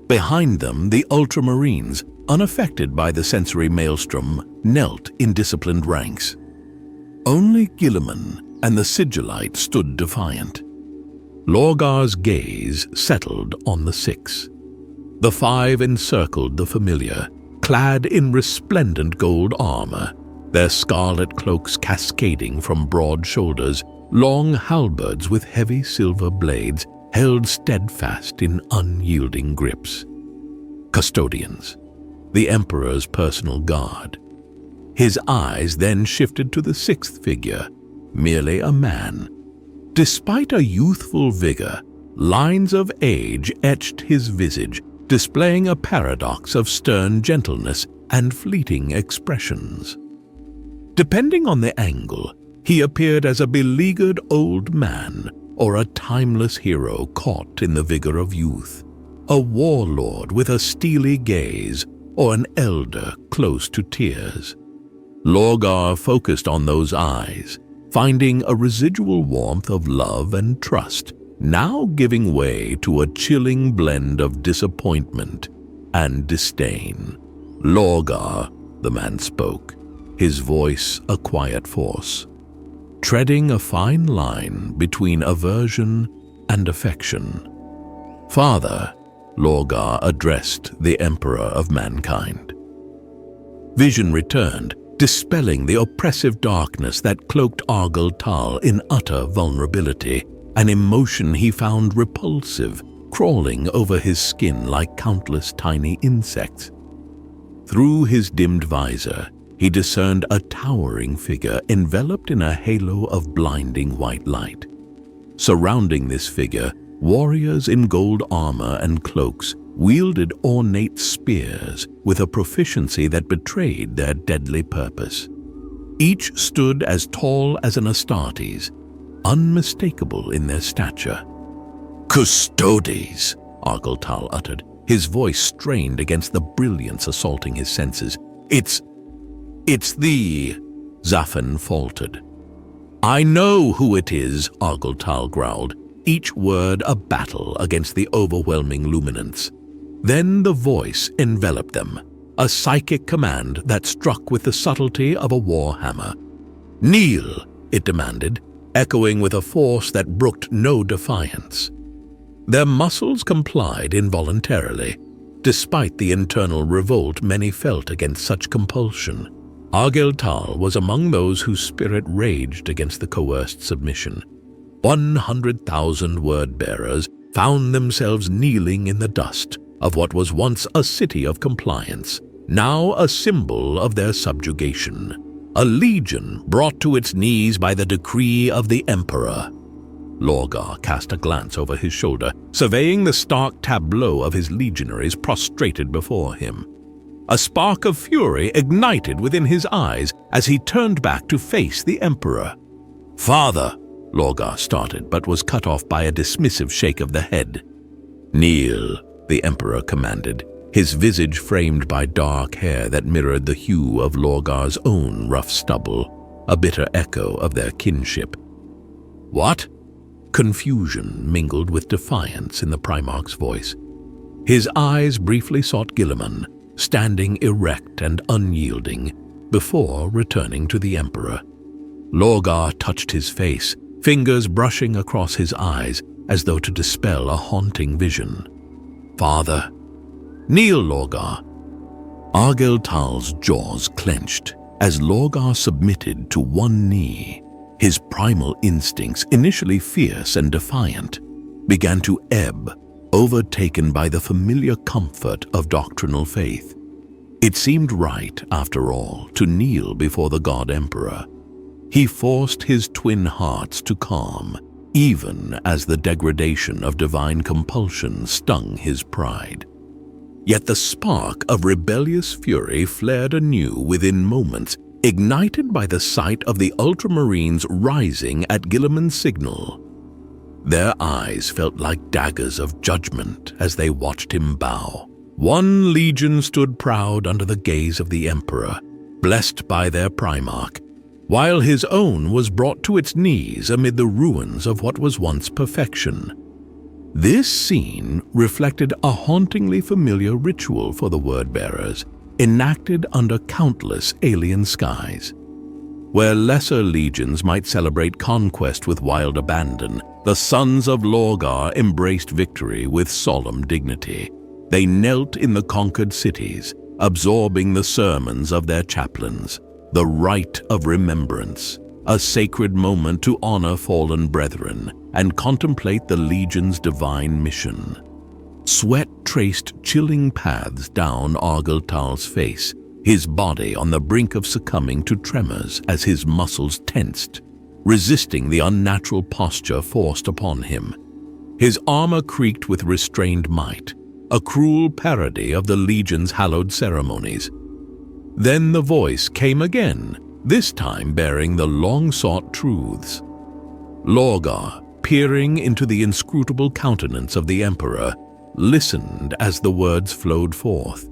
Behind them, the Ultramarines, unaffected by the sensory maelstrom, knelt in disciplined ranks. Only Guilliman and the Sigillite stood defiant. Lorgar's gaze settled on the 6. The 5 encircled the familiar, clad in resplendent gold armor, their scarlet cloaks cascading from broad shoulders, long halberds with heavy silver blades held steadfast in unyielding grips. Custodians, the Emperor's personal guard. His eyes then shifted to the 6th figure, merely a man. Despite a youthful vigor, lines of age etched his visage, displaying a paradox of stern gentleness and fleeting expressions. Depending on the angle, he appeared as a beleaguered old man or a timeless hero caught in the vigor of youth, a warlord with a steely gaze or an elder close to tears. Lorgar focused on those eyes, finding a residual warmth of love and trust, now giving way to a chilling blend of disappointment and disdain. "Lorgar," the man spoke, his voice a quiet force, treading a fine line between aversion and affection. "Father," Lorgar addressed the Emperor of Mankind. Vision returned, dispelling the oppressive darkness that cloaked Argyll Tal in utter vulnerability, an emotion he found repulsive, crawling over his skin like countless tiny insects. Through his dimmed visor, he discerned a towering figure enveloped in a halo of blinding white light. Surrounding this figure, warriors in gold armor and cloaks wielded ornate spears with a proficiency that betrayed their deadly purpose. Each stood as tall as an Astartes, unmistakable in their stature. "Custodes," Argyll Tal uttered, his voice strained against the brilliance assaulting his senses. It's thee," Zafin faltered. "I know who it is," Argyll Tal growled, each word a battle against the overwhelming luminance. Then the voice enveloped them, a psychic command that struck with the subtlety of a warhammer. "Kneel," it demanded, echoing with a force that brooked no defiance. Their muscles complied involuntarily, despite the internal revolt many felt against such compulsion. Argyll Tal was among those whose spirit raged against the coerced submission. 100,000 word-bearers found themselves kneeling in the dust of what was once a city of compliance, now a symbol of their subjugation, a legion brought to its knees by the decree of the Emperor. Lorgar cast a glance over his shoulder, surveying the stark tableau of his legionaries prostrated before him. A spark of fury ignited within his eyes as he turned back to face the Emperor. "Father," Lorgar started, but was cut off by a dismissive shake of the head. "Kneel," the Emperor commanded, his visage framed by dark hair that mirrored the hue of Lorgar's own rough stubble, a bitter echo of their kinship. "What?" Confusion mingled with defiance in the Primarch's voice. His eyes briefly sought Guilliman, standing erect and unyielding, before returning to the Emperor. Lorgar touched his face, fingers brushing across his eyes as though to dispel a haunting vision. "Father." "Kneel, Lorgar." Argyll Tal's jaws clenched as Lorgar submitted to one knee. His primal instincts, initially fierce and defiant, began to ebb, overtaken by the familiar comfort of doctrinal faith. It seemed right, after all, to kneel before the God Emperor. He forced his twin hearts to calm, even as the degradation of divine compulsion stung his pride. Yet the spark of rebellious fury flared anew within moments, ignited by the sight of the Ultramarines rising at Guilliman's signal. Their eyes felt like daggers of judgment as they watched him bow. One legion stood proud under the gaze of the Emperor, blessed by their Primarch, while his own was brought to its knees amid the ruins of what was once perfection. This scene reflected a hauntingly familiar ritual for the word-bearers, enacted under countless alien skies. Where lesser legions might celebrate conquest with wild abandon, the sons of Lorgar embraced victory with solemn dignity. They knelt in the conquered cities, absorbing the sermons of their chaplains, the rite of remembrance, a sacred moment to honor fallen brethren and contemplate the legion's divine mission. Sweat traced chilling paths down Argyll Tal's face, his body on the brink of succumbing to tremors as his muscles tensed, resisting the unnatural posture forced upon him. His armor creaked with restrained might, a cruel parody of the Legion's hallowed ceremonies. Then the voice came again, this time bearing the long-sought truths. Lorgar, peering into the inscrutable countenance of the Emperor, listened as the words flowed forth.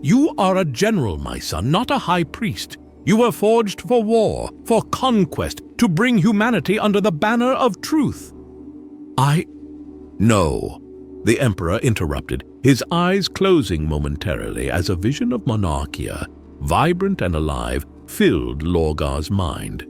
"You are a general, my son, not a high priest. You were forged for war, for conquest, to bring humanity under the banner of truth. No, the Emperor interrupted, his eyes closing momentarily as a vision of Monarchia, vibrant and alive, filled Lorgar's mind.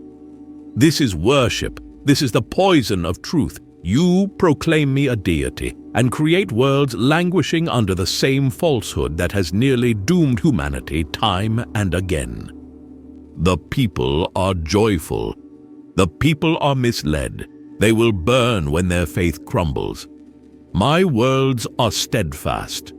This is worship. This is the poison of truth. You proclaim me a deity and create worlds languishing under the same falsehood that has nearly doomed humanity time and again. The people are joyful. The people are misled. They will burn when their faith crumbles. My words are steadfast.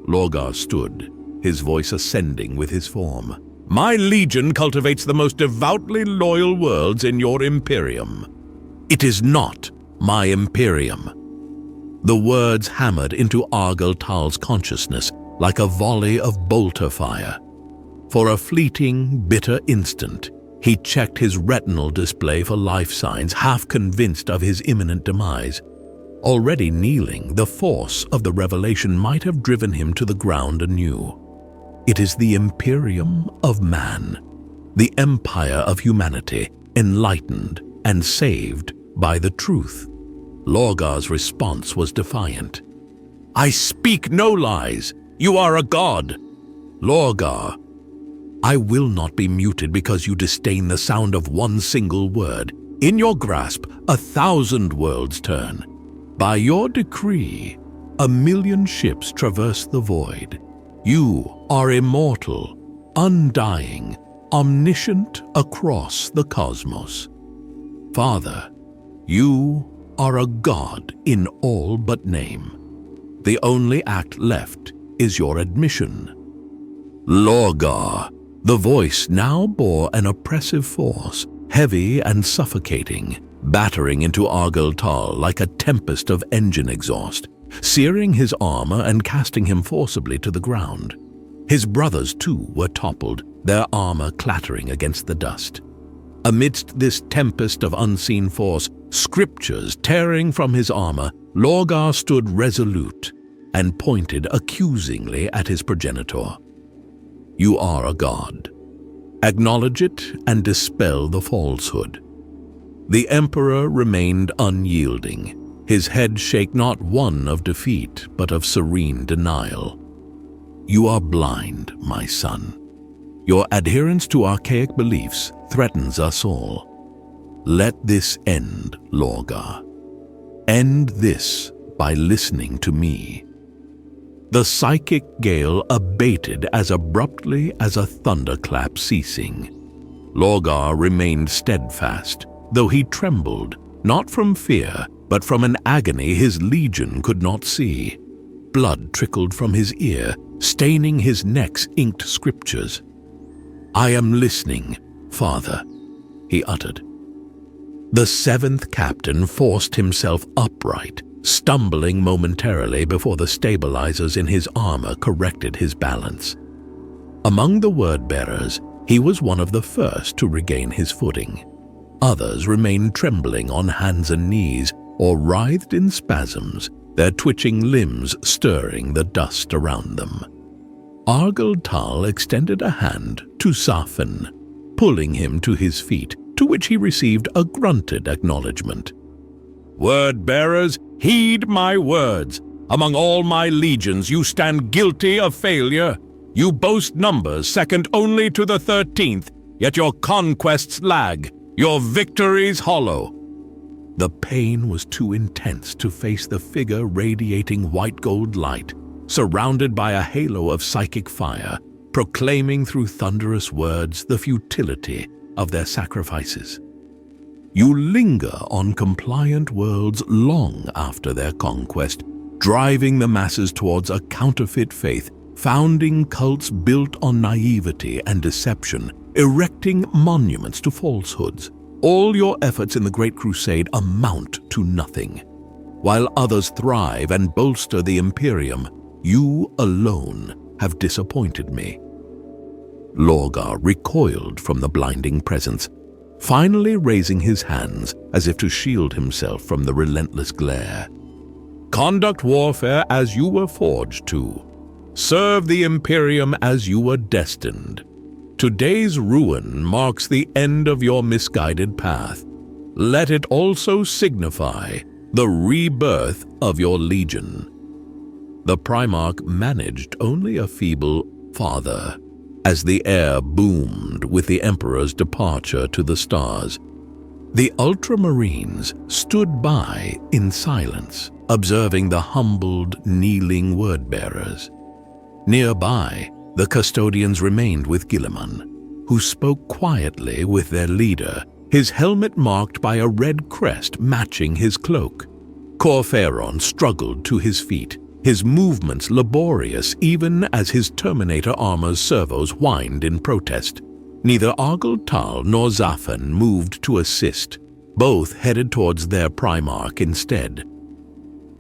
Lorgar stood, his voice ascending with his form. My legion cultivates the most devoutly loyal worlds in your Imperium. It is not my Imperium. The words hammered into Argyll Tal's consciousness like a volley of bolter fire. For a fleeting, bitter instant, he checked his retinal display for life signs, half convinced of his imminent demise. Already kneeling, the force of the revelation might have driven him to the ground anew. It is the Imperium of man, the empire of humanity, enlightened and saved by the truth. Lorgar's response was defiant. I speak no lies. You are a god. Lorgar, I will not be muted because you disdain the sound of one single word. In your grasp, 1,000 worlds turn. By your decree, 1,000,000 ships traverse the void. You are immortal, undying, omniscient across the cosmos. Father, you are a god in all but name. The only act left is your admission. Lorgar, the voice now bore an oppressive force, heavy and suffocating, battering into Argyll Tal like a tempest of engine exhaust, searing his armor and casting him forcibly to the ground. His brothers, too, were toppled, their armor clattering against the dust. Amidst this tempest of unseen force, scriptures tearing from his armor, Lorgar stood resolute and pointed accusingly at his progenitor. You are a god. Acknowledge it and dispel the falsehood. The Emperor remained unyielding, his head shake not one of defeat, but of serene denial. You are blind, my son. Your adherence to archaic beliefs threatens us all. Let this end, Lorgar. End this by listening to me. The psychic gale abated as abruptly as a thunderclap ceasing. Lorgar remained steadfast, though he trembled, not from fear, but from an agony his legion could not see. Blood trickled from his ear, staining his neck's inked scriptures. I am listening, Father, he uttered. The 7th captain forced himself upright, stumbling momentarily before the stabilizers in his armor corrected his balance. Among the word-bearers, he was one of the first to regain his footing. Others remained trembling on hands and knees or writhed in spasms, their twitching limbs stirring the dust around them. Argyll Tal extended a hand to Safin, pulling him to his feet, to which he received a grunted acknowledgement. Word-bearers, heed my words. Among all my legions, you stand guilty of failure. You boast numbers second only to the 13th, yet your conquests lag, your victories hollow. The pain was too intense to face the figure radiating white gold light, surrounded by a halo of psychic fire, proclaiming through thunderous words the futility of their sacrifices. You linger on compliant worlds long after their conquest, driving the masses towards a counterfeit faith, founding cults built on naivety and deception, erecting monuments to falsehoods. All your efforts in the Great Crusade amount to nothing. While others thrive and bolster the Imperium, you alone have disappointed me. Lorgar recoiled from the blinding presence, finally raising his hands as if to shield himself from the relentless glare. Conduct warfare as you were forged to. Serve the Imperium as you were destined Today's ruin marks the end of your misguided path. Let it also signify the rebirth of your legion." The Primarch managed only a feeble "Father" as the air boomed with the Emperor's departure to the stars. The Ultramarines stood by in silence, observing the humbled, kneeling word-bearers. Nearby, the custodians remained with Guilliman, who spoke quietly with their leader, his helmet marked by a red crest matching his cloak. Corferon struggled to his feet, his movements laborious even as his Terminator armor's servos whined in protest. Neither Argel Tal nor Zafan moved to assist. Both headed towards their Primarch instead.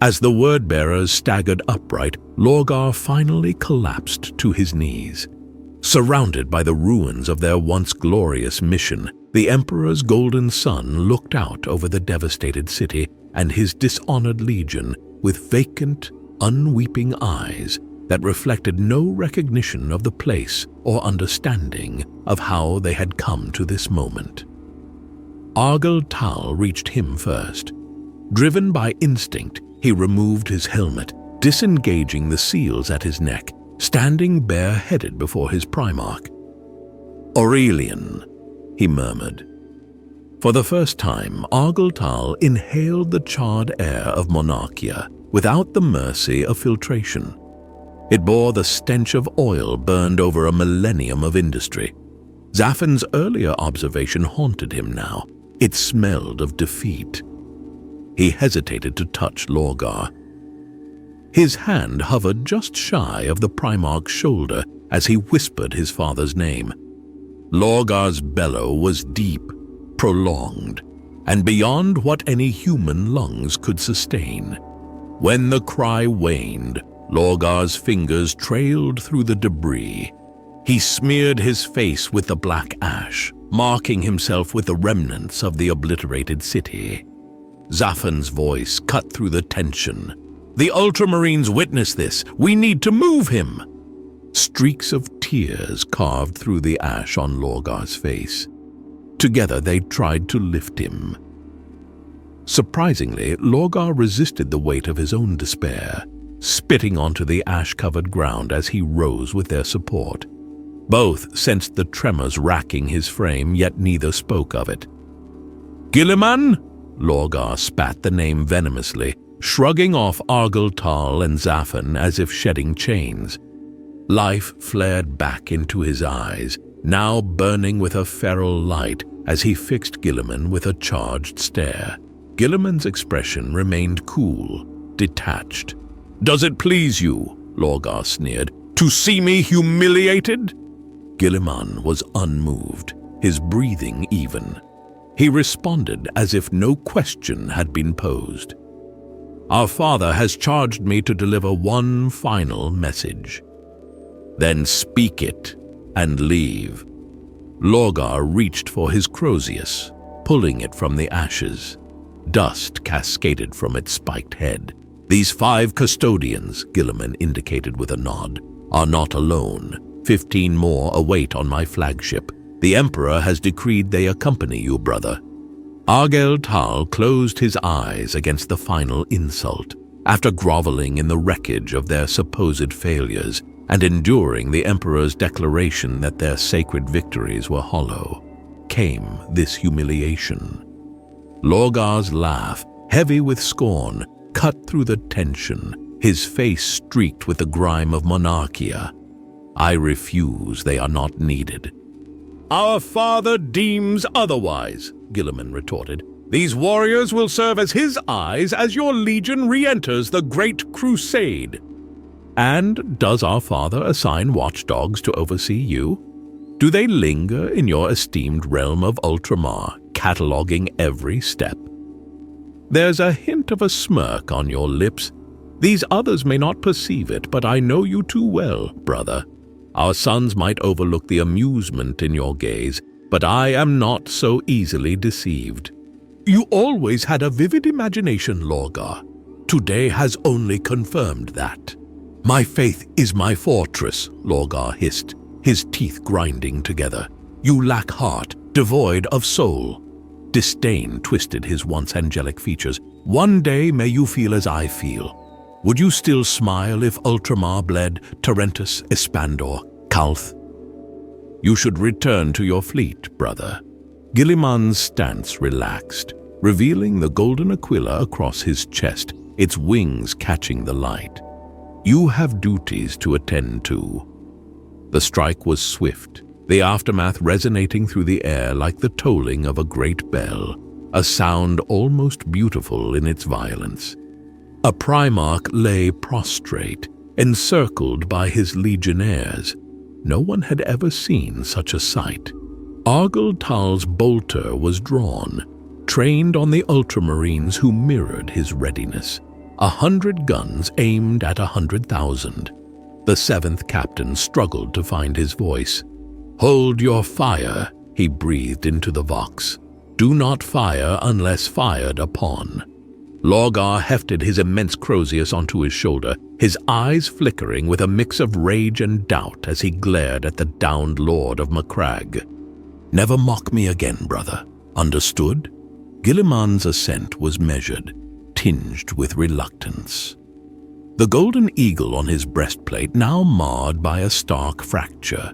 As the word-bearers staggered upright, Lorgar finally collapsed to his knees. Surrounded by the ruins of their once glorious mission, the Emperor's golden sun looked out over the devastated city and his dishonored legion with vacant, unweeping eyes that reflected no recognition of the place or understanding of how they had come to this moment. Argel Tal reached him first. Driven by instinct, he removed his helmet, disengaging the seals at his neck, standing bareheaded before his Primarch. "Aurelian," he murmured. For the first time, Argel Tal inhaled the charred air of Monarchia without the mercy of filtration. It bore the stench of oil burned over a millennium of industry. Zafan's earlier observation haunted him now. It smelled of defeat. He hesitated to touch Lorgar. His hand hovered just shy of the Primarch's shoulder as he whispered his father's name. Lorgar's bellow was deep, prolonged, and beyond what any human lungs could sustain. When the cry waned, Lorgar's fingers trailed through the debris. He smeared his face with the black ash, marking himself with the remnants of the obliterated city. Zafan's voice cut through the tension. "The Ultramarines witness this. We need to move him." Streaks of tears carved through the ash on Lorgar's face. Together they tried to lift him. Surprisingly, Lorgar resisted the weight of his own despair, spitting onto the ash-covered ground as he rose with their support. Both sensed the tremors racking his frame, yet neither spoke of it. "Guilliman?" Lorgar spat the name venomously, shrugging off Argel Tal and Zafan as if shedding chains. Life flared back into his eyes, now burning with a feral light as he fixed Guilliman with a charged stare. Guilliman's expression remained cool, detached. "Does it please you," Lorgar sneered, "to see me humiliated?" Guilliman was unmoved, his breathing even. He responded as if no question had been posed. "Our father has charged me to deliver one final message." "Then speak it and leave." Lorgar reached for his Crozius, pulling it from the ashes. Dust cascaded from its spiked head. "These 5 custodians," Guilliman indicated with a nod, "are not alone. 15 more await on my flagship. The Emperor has decreed they accompany you, brother." Argel Tal closed his eyes against the final insult. After groveling in the wreckage of their supposed failures and enduring the Emperor's declaration that their sacred victories were hollow, came this humiliation. Lorgar's laugh, heavy with scorn, cut through the tension, his face streaked with the grime of Monarchia. "I refuse, they are not needed." "Our father deems otherwise," Guilliman retorted. "These warriors will serve as his eyes as your legion re-enters the Great Crusade." "And does our father assign watchdogs to oversee you? Do they linger in your esteemed realm of Ultramar, cataloging every step?" There's a hint of a smirk on your lips. "These others may not perceive it, but I know you too well, brother. Our sons might overlook the amusement in your gaze, but I am not so easily deceived." "You always had a vivid imagination, Lorgar. Today has only confirmed that." "My faith is my fortress," Lorgar hissed. his teeth grinding together. "You lack heart, devoid of soul." Disdain twisted his once angelic features. "One day may you feel as I feel. Would you still smile if Ultramar bled, Tarentus, Espandor, Calth? You should return to your fleet, brother." Gilliman's stance relaxed, revealing the golden aquila across his chest, its wings catching the light. "You have duties to attend to." The strike was swift, the aftermath resonating through the air like the tolling of a great bell, a sound almost beautiful in its violence. A Primarch lay prostrate, encircled by his legionnaires. No one had ever seen such a sight. Argyll Tal's bolter was drawn, trained on the Ultramarines who mirrored his readiness. 100 guns aimed at 100,000. The 7th captain struggled to find his voice. "Hold your fire," he breathed into the vox. "Do not fire unless fired upon." Lorgar hefted his immense Crozius onto his shoulder, his eyes flickering with a mix of rage and doubt as he glared at the downed Lord of Macragge. "Never mock me again, brother. Understood?" Gilliman's assent was measured, tinged with reluctance. The golden eagle on his breastplate now marred by a stark fracture.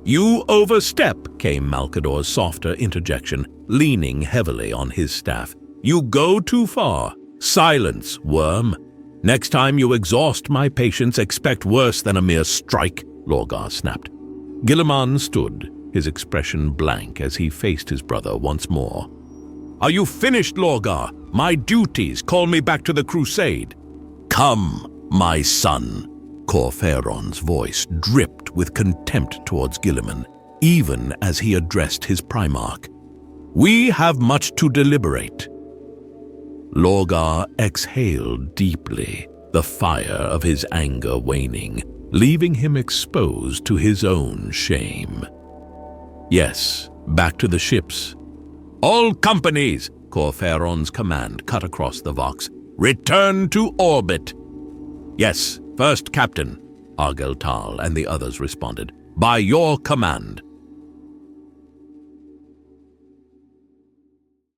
"You overstep," came Malcador's softer interjection, leaning heavily on his staff. "You go too far. Silence, worm. Next time you exhaust my patience, expect worse than a mere strike," Lorgar snapped. Gilliman stood, his expression blank as he faced his brother once more. "Are you finished, Lorgar? My duties call me back to the crusade." "Come, my son." Corferon's voice dripped with contempt towards Gilliman, even as he addressed his Primarch. "We have much to deliberate." Lorgar exhaled deeply, the fire of his anger waning, leaving him exposed to his own shame. "Yes, back to the ships." "All companies!" Corferon's command cut across the vox. "Return to orbit!" "Yes, first captain," Argyll Tal and the others responded. "By your command."